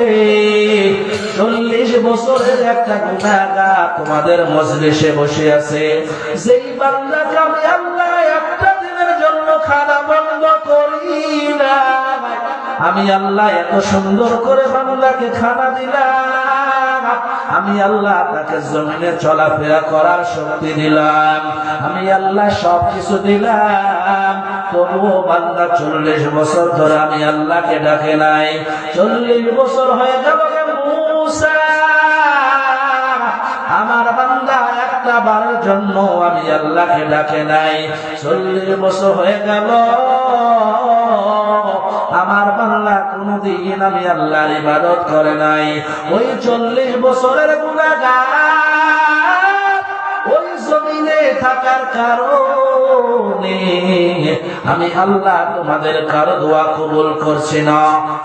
A: 40 বছরের একটা গুনাহগার তোমাদের মজলিসে বসে আছে, যেই বান্দাকে আমি আল্লাহ একটা দিনের জন্য খানা বন্ধ করি না, আমি আল্লাহ এত সুন্দর করে বান্দাকে খানা দিলাম, আমি আল্লাহ তাকে জমিনে চলাফেরা করার শক্তি দিলাম, আমি আল্লাহ সবকিছু দিলাম, তবুও বান্দা 40 বছর ধরে আমি আল্লাহকে ডাকে নাই। 40 বছর হয়ে গেল মূসা, আমার বান্দা একটা বারের জন্য আমি আল্লাহকে ডাকে নাই। 40 বছর হয়ে গেল, আমার বান্দা কোনদিন আমি আল্লাহর ইবাদত করে নাই। ওই 40 বছরের গুনাহগার ওই জমিনে থাকার কারণে আমি আল্লাহ তোমাদের কারো দোয়া কবুল করছি না।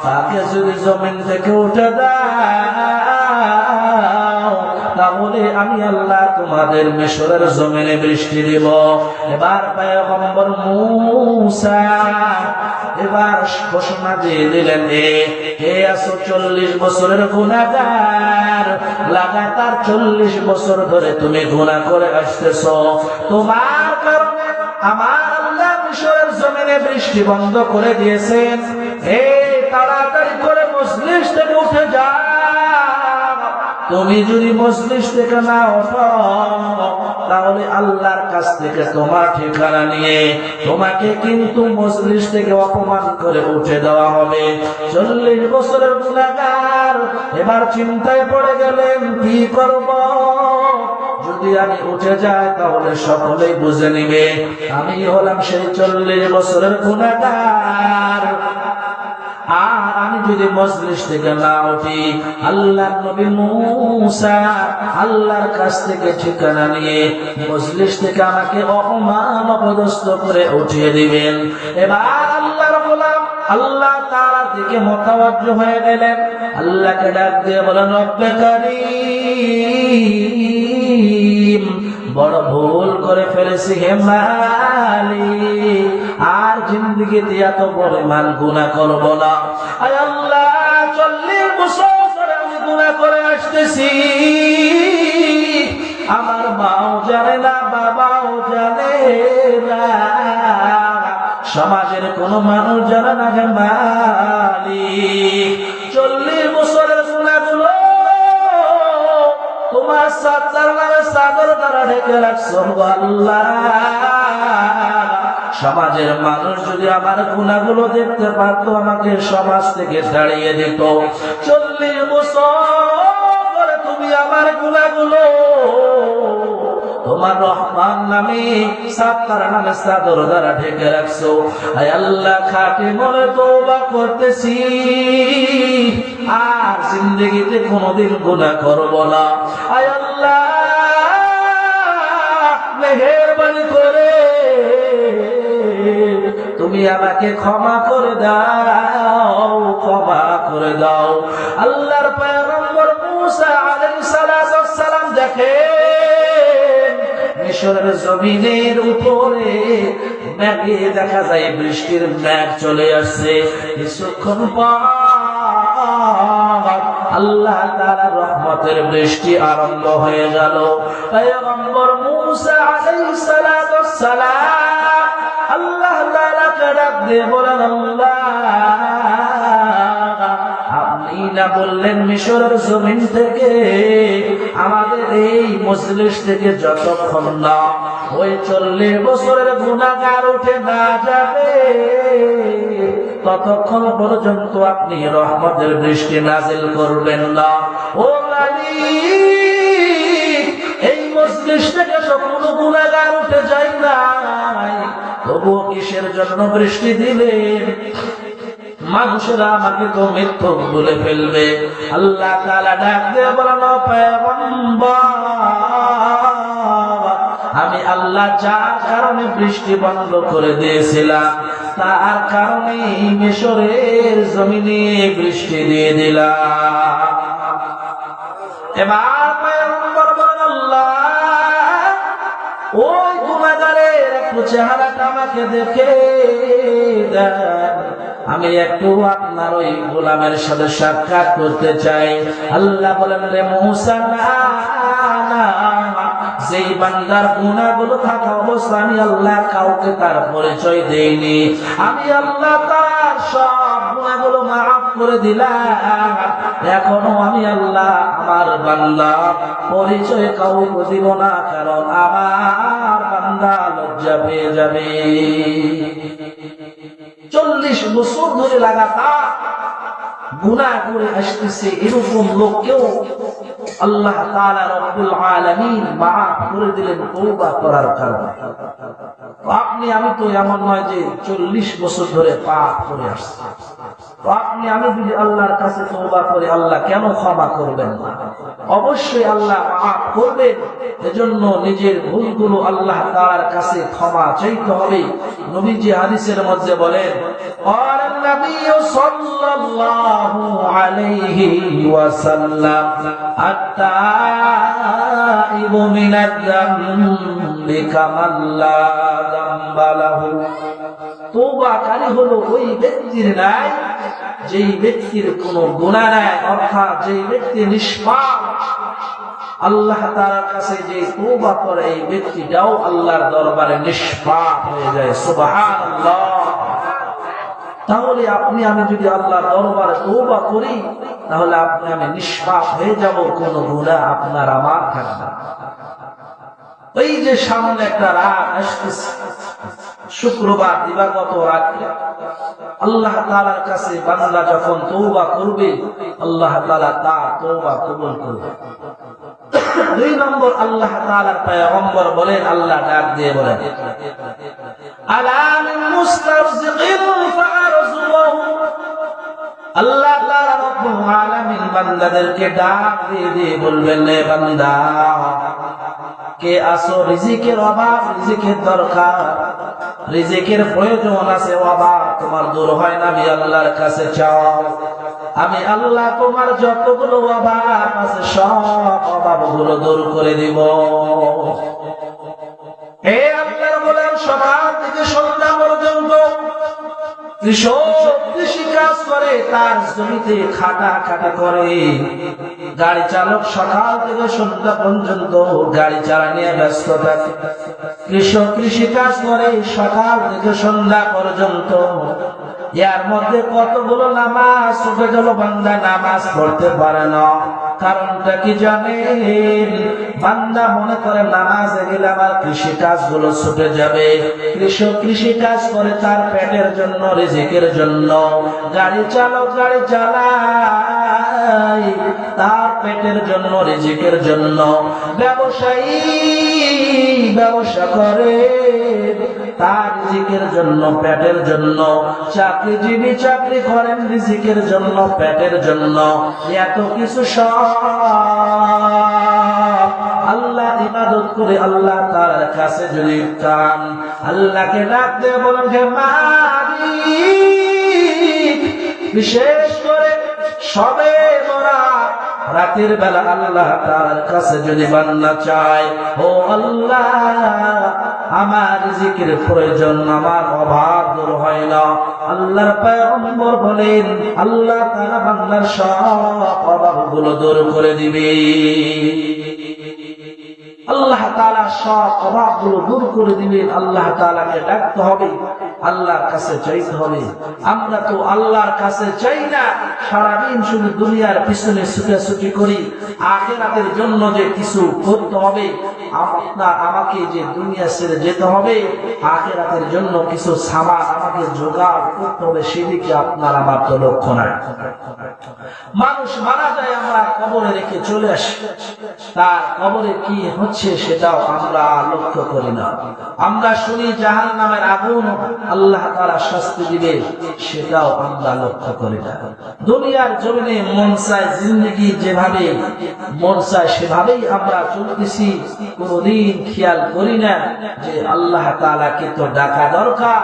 A: তাকে যদি জমিন থেকে উঠে দাও, তাহলে আমি আল্লাহ তোমাদের মিশরের জমিনে বৃষ্টি দিব। এবার পয়গম্বর মূসা এবার ঘোষণা দিয়ে দিলেন, হে আছো 40 বছরের গুনাহগার, লাগাতার 40 বছর ধরে তুমি গুনাহ করে আসতেছো, তোমার কারণে আমার আল্লাহ মিশরের জমিনে বৃষ্টি বন্ধ করে দিয়েছেন। তাড়াতাড়ি করে মজলিস থেকে উঠে যাও। তুমি যদি মজলিস থেকে না ওঠো, তাহলে আল্লাহর কাছ থেকে তোমার ঠিকানা নিয়ে তোমাকে কিন্তু মজলিস থেকে অপমান করে উঠে দেওয়া হবে। 40 বছরের গুনাহগার এবার চিন্তায় পড়ে গেলেন, কি করব? যদি আমি উঠে যাই তাহলে সকলেই বুঝে নিবে আমি হলাম সেই 40 বছরের গুনাহগার। আর আমি যদি মজলিস থেকে না উঠি, আল্লাহর নবী মূসা আল্লাহর কাছ থেকে ঠিকানা নিয়ে মজলিস থেকে আমাকে অপমান অপদস্থ করে উঠিয়ে দিবেন। এবার আল্লাহর গোলাম আল্লাহ তাআলার দিকে মুতাওয়াজ্জহ হয়ে গেলেন, আল্লাহকে ডাক দিয়ে বলেন, রব্বে কারীম, বড় ভুল করে ফেলেছি হে মালিক, আর জিন্দেগিতে এত পরিমাণ গুনাহ করব না। আয় আল্লাহ, 40 বছর ধরে আমি গুনাহ করে আসতেছি, আমার মাও জানে না, বাবাও জানে না, সমাজের কোন মানুষ জানে না হে মালিক। 40 বছরের গুনাহগুলো তোমার সাত্তার নামে চাদর দ্বারা ঢেকে রাখছো আল্লাহ। সমাজের মানুষ যদি আমার গুনাহগুলো দেখতে পারতো, আমাকে সমাজ থেকে তাড়িয়ে দিত। 40 বছর তুমি আমার গুনাহগুলো তোমার রহমান নামে সাত্তার নামে চাদর দ্বারা ঢেকে রাখছো। আয় আল্লাহ, খাঁটি মনে তওবা করতেছি, আর জিন্দেগিতে কোনোদিন গুনাহ করব না। আয় আল্লাহ, মেহেরবানি করে তুমি আমাকে ক্ষমা করে দাও, ক্ষমা করে দাও। আল্লাহর পয়গম্বর মুসা আলাইহিস সালাম দেখেন মিশরের জমিনের উপরে মেঘে দেখা যায় বৃষ্টির মেঘ চলে আসছে। কিছুক্ষণ পর আল্লাহ তাআলার রহমতের বৃষ্টি আরম্ভ হয়ে গেল। পয়গম্বর মুসা আলাইহিস সালাম আল্লাহ তাআলাকে ডাক দিয়ে বলেন, আল্লাহ, আপনি না বললেন মিশরের জমিন থেকে আমাদের এই মজলিস থেকে যতক্ষণ না ওই 40 বছরের গুনাহগার উঠে না যাবে ততক্ষণ পর্যন্ত আপনি রহমতের বৃষ্টি নাজিল করবেন না। ও মালিক, এই মজলিস থেকে তো কোনো গুনাহগার উঠে যায় নাই, তবুও কিসের জন্য বৃষ্টি দিলেন? মানুষেরা আমাকে তো মিথ্যুক বলে ফেলবে। আল্লাহ তাআলা ডাক দিয়ে বলেন, পয়গম্বর, আমি আল্লাহ যার কারণে বৃষ্টি বন্ধ করে দিয়েছিলাম তার কারণে মিশরের জমিনে বৃষ্টি দিয়ে দিলাম। এবার পয়গম্বর বলেন, আল্লাহ, ওই গুনাহগারের একটু চেহারাটা আমাকে দেখে দেন, আমি একটু আপনার ওই গোলামের সাথে সাক্ষাৎ করতে চাই। আল্লাহ বলেন, রে মুসা, না, যেই বান্দার গুনাহগুলো থাকা অবস্থা আমি আল্লাহ কাউকে তার পরিচয় দেইনি, আমি আল্লাহ তার সব গুনাহগুলো মাফ করে দিলাম। এখনো আমি আল্লাহ আমার বান্দা পরিচয় কাউকে দিব না, কারণ আমার বান্দা লজ্জা পেয়ে যাবে। 40 বছর ধরে লাগাতার গুনাহ করে আসতেছে এরকম লোককেও আল্লাহ তাআলা রব্বুল আলামিন মাফ করে দিলেন তওবা করার কারণে। আপনি আমি তো এমন নয় যে 40 বছর ধরে পাপ করে আসছি। আপনি আমি যদি আল্লাহর কাছে তওবা করি, আল্লাহ কেন ক্ষমা করবেন না? অবশ্যই আল্লাহ মাফ করবেন। এজন্য নিজের ভুলগুলো আল্লাহ তাআলার কাছে ক্ষমা চাইতে হবে। নবীজি হাদিসের মধ্যে বলেন, ক্বালান নবী সাল্লাল্লাহু আলাইহি ওয়াসাল্লাম, আত-তাইবু মিনাদ-যামবি কামান লা যামবা লাহু। তওবাকারী হলো ওই ব্যক্তির ন্যায় যেই ব্যক্তির কোনো গুনাহ নাই, অর্থাৎ যেই ব্যক্তি নিষ্পাপ। আল্লাহ তাআলার কাছে যে তওবা করে এই ব্যক্তিটাও আল্লাহর দরবারে নিষ্পাপ হয়ে যায়। সুবহানাল্লাহ। তাহলে আপনি আমি যদি আল্লাহর দরবারে তওবা করি, তাহলে আপনি আমি নিষ্পাপ হয়ে যাব, কোনো গুনাহ আপনার আমার থাকবে না। এই যে সামনে একটা রাত আসতেছে, শুক্রবার দিবাগত রাত্রে আল্লাহ তাআলার কাছে বান্দা যখন তওবা করবে, আল্লাহ তাআলা তার তওবা কবুল করবে। 2 নম্বর, আল্লাহ তাআলার পয়গম্বর বলেন, আল্লাহ ডাক দিয়ে বলেন, আলা মিন মুস্তারজিকিন ফারজুহু। আল্লাহ তাআলা রব্বুল আলামিন বান্দাদেরকে ডাক দিয়ে বলবেন, রে বান্দা, কে আসো রিজিকের অভাব, রিজিকের দরকার, রিজিকের প্রয়োজন আছে, অভাব তোমার দূর হয় না, আমি আল্লাহর কাছে চাও। আমি আল্লাহ তোমার যতগুলো অভাব আছে সব অভাবগুলো দূর করে দিব। হে আল্লাহর গোলাম, সকাল থেকে সন্ধ্যা পর্যন্ত কৃষক কৃষি কাজ করে, তার জমিতে খাটাখাটি করে। গাড়ি চালক সকাল থেকে সন্ধ্যা পর্যন্ত গাড়ি চালা নিয়ে ব্যস্ত থাকে। কৃষক কৃষি কাজ করে সকাল থেকে সন্ধ্যা পর্যন্ত। এর মধ্যে কতগুলো নামাজ ছুটে গেল, বান্দা নামাজ পড়তে পারে না। কারণটা কি জানেন? বান্দা মনে করে নামাজে গেলে আমার কৃষি কাজগুলো ছুটে যাবে। কৃষক কৃষি কাজ করে তার পেটের জন্য, রিজিকের জন্য। গাড়ি চালক গাড়ি চালায় তার পেটের জন্য, রিজিকের জন্য। ব্যবসায়ী ব্যবসা করে তার রিজিকের জন্য, পেটের জন্য। চাকরিজীবী চাকরি করেন রিজিকের জন্য, পেটের জন্য। এত কিছু সব আল্লাহ ইবাদত করে আল্লাহ তাআলার কাছে যদি চান, আল্লাহকে ডাক দিয়ে বলেন, হে মালিক, বিশেষ করে সবে বরাত রাতের বেলা আল্লাহ তাআলার কাছে যদি বান্দা চায়, ও আল্লাহ আমার রিজিকের প্রয়োজন, আমার অভাব দূর হয় না, আল্লাহর পয়গম্বর বলেন আল্লাহ তাআলা বান্দার সব অভাবগুলো দূর করে দিবে। আল্লাহ তাআলা সব অভাবগুলো দূর করে দিবেন। আল্লাহ তাআলাকে ডাকতে হবে, আল্লাহর কাছে চাইতে হবে। আমরা তো আল্লাহর কাছে চাই না, সারাদিন শুধু দুনিয়ার পিছনে ছুটাছুটি করি। আখিরাতের জন্য যে কিছু করতে হবে, আপনার আমাকে যে দুনিয়া ছেড়ে যেতে হবে, আখিরাতের জন্য কিছু সামান আমাকে জোগাড় করতে হবে, সেদিকে আপনার আমার তো লক্ষ্য নাই। মানুষ মারা যায়, আমরা কবরে রেখে চলে আসি, তার কবরে কি হচ্ছে সেটাও আমরা লক্ষ্য করি না। আমরা শুনি জাহান্নামের আগুন আল্লাহ তাআলা শাস্তি দিবে, সেটাও আমরা লক্ষ্য করি না। দুনিয়ার জমিনে মন চায় জিন্দেগি যেভাবে মন চায় সেভাবেই আমরা চলতেছি, কোনদিন খেয়াল করি না যে আল্লাহ তাআলাকে তো ডাকা দরকার,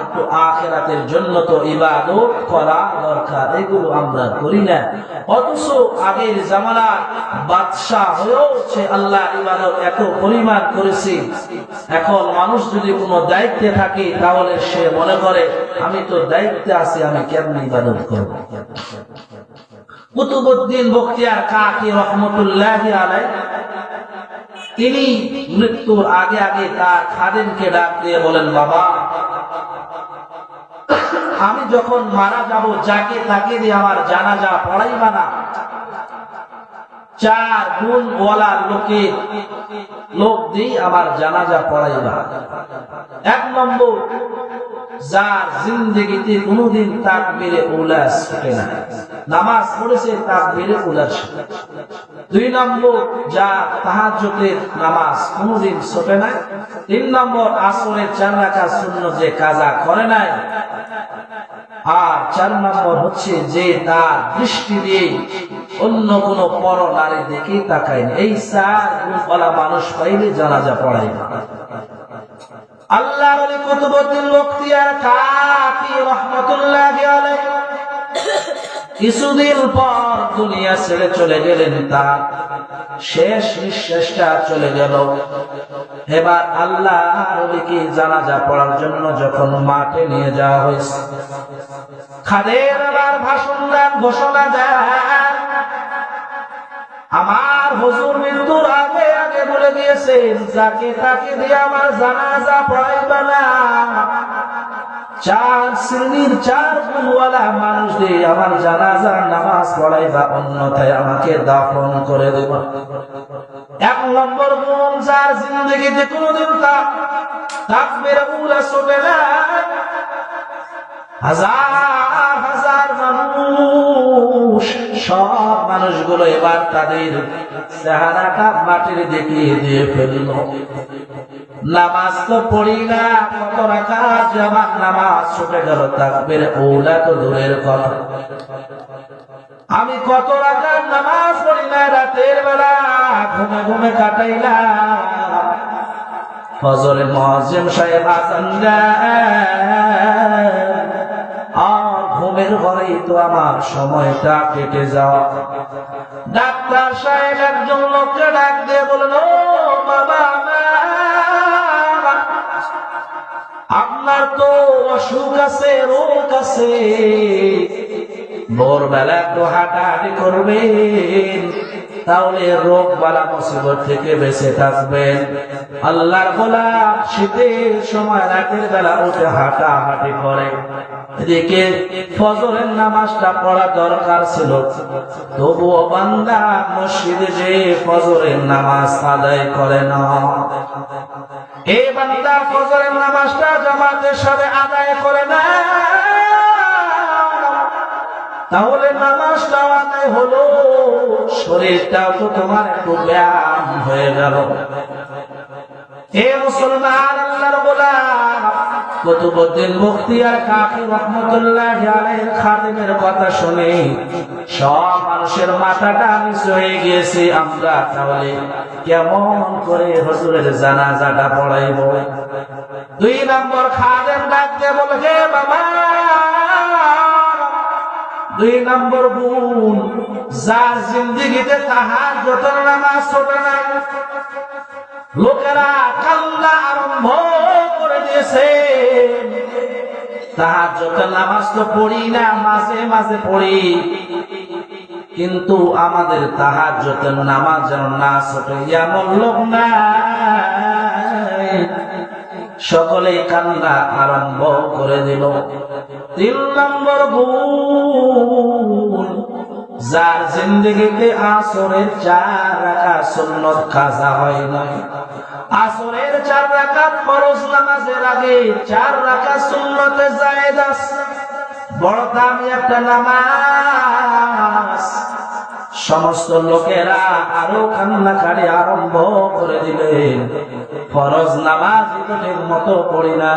A: একটু আখিরাতের জন্য তো ইবাদত করা দরকার, এগুলো আমরা করি না। অথচ আগের জামানা বাদশাহ হয়েও সে আল্লাহ ইবাদত এত পরিমাণ করেছে। এখন মানুষ যদি কোনো দায়িত্বে থাকে তাহলে সে মনে করে আমি তো দায়িত্বে আছি, আমি কেমন ইবাদত করব। কুতুবউদ্দিন বখতিয়ার কাকি রহমতুল্লাহি আলাইহি তিনি মৃত্যুর আগে আগে তার খাদেমকে ডাক দিয়ে বলেন, বাবা আমি যখন মারা যাব, যাকে তাকে দিয়ে আমার জানাজা পড়াইবা না। 4 গুণওয়ালা লোক দিয়ে আমার জানাজা পড়াইবা। 1 নম্বর, যার জিন্দেগিতে কোনদিন তাকবীরে উলা ছুটে না, নামাজ পড়েছে তাকবীরে উলা ছুটে। 2 নম্বর, যার তাহাজ্জুদের নামাজ কোনদিন ছুটে না। 3 নম্বর, আসরের 4 রাকাত সুন্নাত যে কাজা করে নাই। আর 4 নম্বর হচ্ছে যে তার দৃষ্টি দিয়ে অন্য কোন পর নারী দেখে তাকায়নি। এই 4 গুণওয়ালা মানুষ পাইলে জানাজা পড়াইবে। আল্লাহ ওলি কুতুবউদ্দিন বখতিয়ার কাকি রহমাতুল্লাহি আলাইহি কিছুদিন পর দুনিয়া ছেড়ে চলে গেলেন, তার শেষ নিঃশ্বাসটা চলে গেল। এবার আল্লাহ ওলিকে জানাজা পড়ার জন্য যখন মাঠে নিয়ে যাওয়া হয়েছে, খাদের আবার ভাষণ দেন, ঘোষণা দেন, আমার হুজুর মৃত্যুর আগে আগে বলে দিয়েছেন যাকে তাকে দিয়ে আমার জানাজা পড়াইবে না। 4 শ্রেণীর 4 গুণওয়ালা মানুষ দিয়ে আমার জানাজার নামাজ পড়াইবা, অন্যথায় আমাকে দাফন করে দেব। 1 নম্বর গুণ, যার জিন্দেগিতে কোনদিন তাকবীরে উলা ছুটে না। হাজার হাজার মানুষ, সব মানুষগুলো এবার তাদের চেহারাটা মাটির দিকে দিয়ে ফেলল। নামাজ তো পড়ি না, কত রাকাত আমার নামাজ ছুটে গেল, তাকবীরে উলা তো দূরের কথা। আমি কত রাকাত নামাজ পড়ি না, রাতের বেলা ঘুমে ঘুমে কাটাইলাম। ফজরে মুয়াজ্জিন সাহেব আযান দেন, আর ঘুমের ঘরেই তো আমার সময়টা কেটে যাওয়া। ডাক্তার সাহেব একজন লোককে ডাক দিয়ে বলেন, ও বাবা আপনার তো অসুখ আছে, রোগ আছে, ভোরবেলা একটু হাঁটাহাঁটি করবেন, তাহলে রোগ বালা মুসিবত থেকে বেঁচে থাকবেন। আল্লাহর গোলাম শীতের সময় রাতের বেলা উঠে হাঁটাহাঁটি করে, এদিকে ফজরের নামাজটা পড়া দরকার ছিল, তবুও বান্দা মসজিদে যে ফজরের নামাজ আদায় করে না। এই বান্দা ফজরের নামাজটা জামাতের সাথে আদায় করে না, তাহলে নামাজটা আদায় হলো, শরীরটাও তো তোমার একটু ব্যায়াম হয়ে গেল। এ মুসলমান আল্লাহর গোলাম, কুতুবউদ্দিন মুখতিয়ার কাকি রহমাতুল্লাহি আলাইহির খাদেমের কথা শুনে সব মানুষের মাথাটা নিচু হয়ে গিয়েছে। আমরা তাহলে কেমন করে হুজুরের জানাজাটা পড়াইব? 2 নম্বর খাদেম ডাকতে বলে, হে বাবা, 2 নম্বর গুণ, যার জিন্দেগিতে তাহাজ্জুদের নামাজ ছোটে না, লোকেরা কান্না আরম্ভ করে দিয়েছে। তাহাজ্জুদের নামাজ তো পড়ি না, মাঝে মাঝে পড়ি, কিন্তু আমাদের তাহাজ্জুদের নামাজ যেন না ছোটে এমন লোক নাই। সকলে কান্না আরম্ভ করে দিল। 3 নম্বর গুণ, যার জিন্দেগিতে আসরের 4 রাকাত সুন্নত কাজা হয় নাই, আসরের 4 রাকাত ফরজ নামাজের আগে 4 রাকাত সুন্নতে জায়েজ আছে, বড় দামি একটা নামাজ। সমস্ত লোকেরা আরো কান্নাকারি আরম্ভ করে দিলেন। ফরজ নামাজ ঠিক মতো পড়ি না,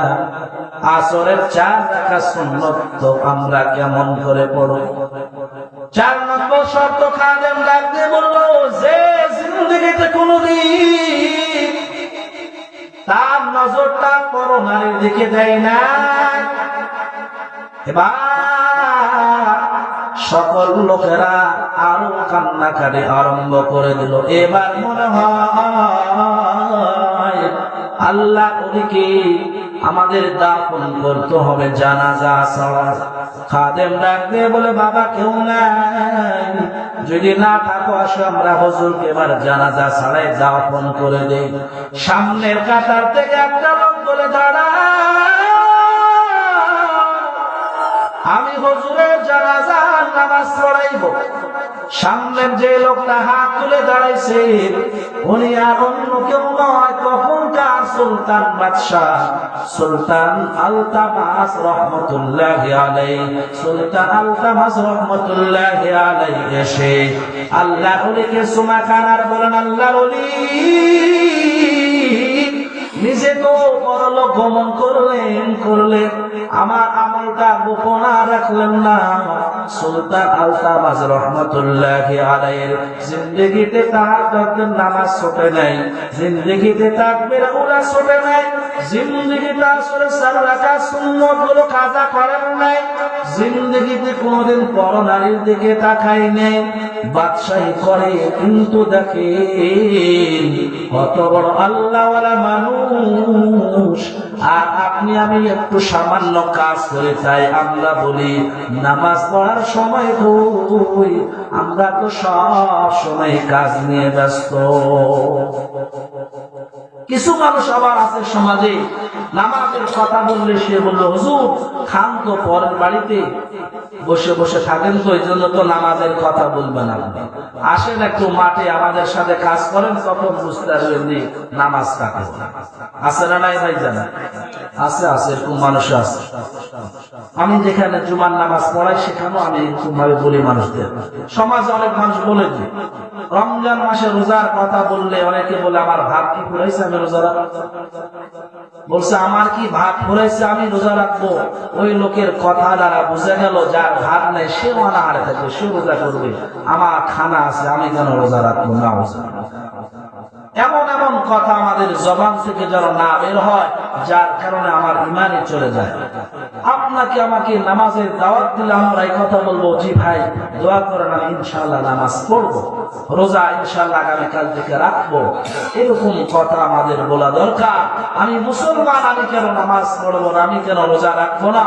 A: আসরের 4 রাকাত সুন্নত তো আমরা কেমন করে পড়ব? 4 নম্বর শর্ত খাদেম ডাকতে বলল, যে জিন্দেগিতে কোনদিন তার নজরটা পরনারীর দিকে দেয় না, এবার সকল লোকেরা আরো কান্নাকাটি আরম্ভ করে দিল। এবার মনে হয় আল্লাহ ওদিকে আমাদের দাফন করতে হবে জানাজা ছাড়া। খাদেম ডাক দিয়ে বলে, বাবা কেউ নাই, যদি না থাকো আসো আমরা হুজুরকে এবার জানাজা ছাড়াই দাফন করে দেই। সামনের কাতার থেকে একটা লোক বলে, দাঁড়া, আমি হুজুরের জানাজার নামাজ পড়াইব। সামনের যে লোকটা হাত তুলে দাঁড়াইছে উনি আর অন্য কেউ নয়, তখনকার সুলতান বাদশাহ সুলতান আলতামাস রহমতুল্লাহি আলাইহি। সুলতান আলতামাস রহমতুল্লাহি আলাইহি এসে আল্লাহর ওলিকে সুমা খানার বলেন, আল্লাহর ওলি নিজে তো পরলোক গমন করলেন, আমার আমলটা গোপন রাখলেন না। সুলতান আলতামাস রহমতুল্লাহি আলাইহির জিন্দেগিতে তাহাজ্জুদের নামাজ ছোটে নাই, জিন্দেগিতে তাকবীর উলা ছোটে নাই, জিন্দেগিতে আসরের 4 রাকাত সুন্নত গুলো কাজা করেন নাই, জিন্দেগিতে কোনদিন পরনারীর দিকে তাকাই নাই। বাদশাহী করে কিন্তু দেখেন কত বড় আল্লাহওয়ালা মানুষ। আর আপনি আমি একটু সামান্য কাজ করে তাই আমরা বলি নামাজ পড়ার সময় কই, আমরা তো সব সময় কাজ নিয়ে ব্যস্ত। কিছু মানুষ আবার আছে সমাজে, নামাজের কথা বললে সে বলল, হুজুর খান তো পরের বাড়িতে বসে বসে থাকেন, তো এই জন্য তো নামাজের কথা বলবেন। আপনি আসেন একটু মাঠে আমাদের সাথে কাজ করেন, তখন বুঝতে পারবেন যে নামাজ কাকে। আছে না নাই ভাই জানা? আছে, এরকম মানুষ আছে। আমি যেখানে জুমার নামাজ পড়াই সেখানেও আমি এরকম ভাবে বলি মানুষদের। সমাজে অনেক মানুষ বলে যে রমজান মাসে রোজার কথা বললে অনেকে বলে, আমার ভাত কি ফুরাইছে, আমি রোজা রাখবো। বলছে আমার কি ভাত ফুরাইছে, আমি রোজা রাখবো। ওই লোকের কথা দ্বারা বুঝে গেল যার ভাত নেই সে অনাহারে থাকবে, সে রোজা করবে, আমার খানা আছে, আমি কেন রোজা রাখবো না। এমন এমন কথা আমাদের জবান থেকে যেন না বের হয়, যার কারণে আমার ইমানই চলে যায়। আপনাকে আমাকে নামাজের দাওয়াত দিলে আমরা এই কথা বলবো, জি ভাই দোয়া করেন, আমি ইনশাআল্লাহ নামাজ পড়বো, রোজা ইনশাআল্লাহ আগামীকাল থেকে রাখবো। এরকম কথা আমাদের বলা দরকার। আমি মুসলমান, আমি কেন নামাজ পড়বো না, আমি কেন রোজা রাখবো না?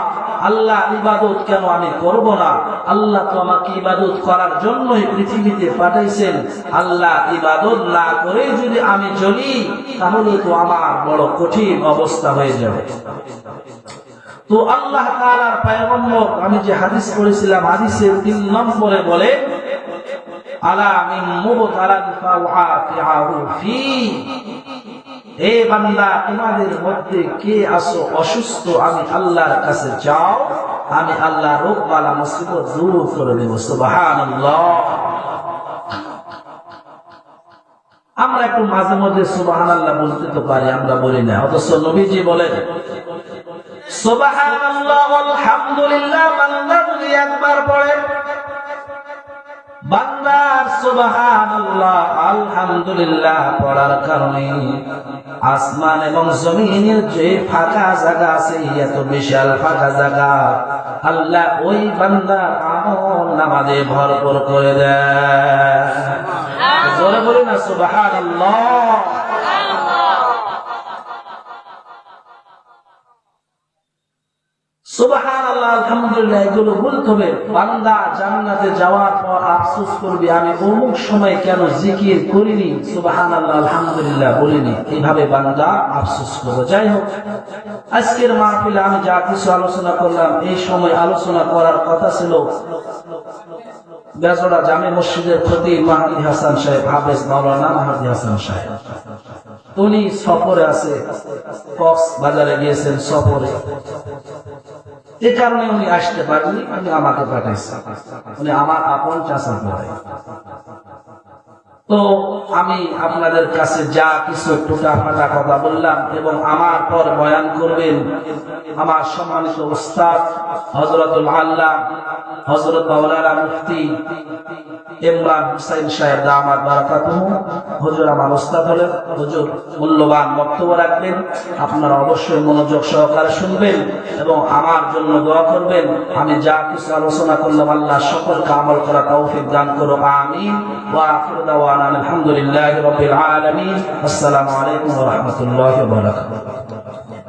A: আল্লাহ ইবাদত কেন আমি করব না? আল্লাহ তো আমাকে ইবাদত করার জন্যই পৃথিবীতে পাঠাইছেন। আল্লাহ ইবাদত না করে যদি আমি চলি তাহলে তো আমার বড় কঠিন অবস্থা হয়ে যাবে। তো আল্লাহ তাআলার পয়গম্বর, আমি যে হাদিস পড়েছিলাম, হাদিসের 3 নম্বরে বলে আলা মিন মুবতালান ফাওয়াতিআহু ফি, হে বান্দা তোমাদের মধ্যে কে আছো অসুস্থ, আমি আল্লাহর কাছে যাও, আমি আল্লাহ রোগ বালা মুসিবত দূর করে দেব। সুবহানাল্লাহ। আমরা একটু মাঝে মধ্যে সুবহানাল্লাহ বলতে তো পারি, আমরা বলি না, অথচ নবীজি বলেন সুবহানাল্লাহ আলহামদুলিল্লাহ বান্দা যদি একবার পড়ে, বান্দার সুবহানাল্লাহ আলহামদুলিল্লাহ পড়ার কারণে আসমান এবং জমিনের যে ফাঁকা জায়গা আছে, এত বিশাল ফাঁকা জায়গা আল্লাহ ওই বান্দার আমল নামাজে ভরপুর করে দেয়। জোরে বলি না সুবহানাল্লাহ। সুবহানাল্লাহ আলহামদুলিল্লাহ এগুলো বলতে হবে। বান্দা জান্নাতে যাওয়ার পর আফসোস করবে আমি অমুক সময় কেন জিকির করিনি, সুবহানাল্লাহ আলহামদুলিল্লাহ বলিনি, এইভাবে বান্দা আফসোস করবে। যাই হোক, আজকের মাহফিলে আমি যা কিছু আলোচনা করলাম, এই সময় আলোচনা করার কথা ছিল বেজোড়া জামে মসজিদের খতিব মাহদি হাসান সাহেব, হাফেজ মাওলানা মাহদি হাসান সাহেব। উনি সফরে আছে, কক্সবাজারে গিয়েছেন সফরে, এই কারণে উনি আসতে পারেননি, উনি আমাকে পাঠাইছেন। উনি আমার আপন চাচা ভাই। তো আমি আপনাদের কাছে যা কিছু টুটাফাটা কথা বললাম এবং আমার পর বয়ান করবেন আমার সম্মানিত উস্তাদ হযরতুল আল্লাহ হযরত মাওলানা মুফতি ইমরান হুসাইন সাহেব দামাত বারাকাতুহু। হুজুর আমার উস্তাদ হলেন, হুজুর মূল্যবান বক্তব্য রাখবেন, আপনারা অবশ্যই মনোযোগ সহকারে শুনবেন এবং আমার জন্য দোয়া করবেন। আমি যা কিছু আলোচনা করলাম আল্লাহ সকলকে আমল করা তৌফিক দান করুন, আমিন। ওয়া আখিরু দাওয়ানা আলহামদুলিল্লাহি রাব্বিল আলামিন। আসসালামু আলাইকুম ওয়া রাহমাতুল্লাহি ওয়া বারাকাতুহু।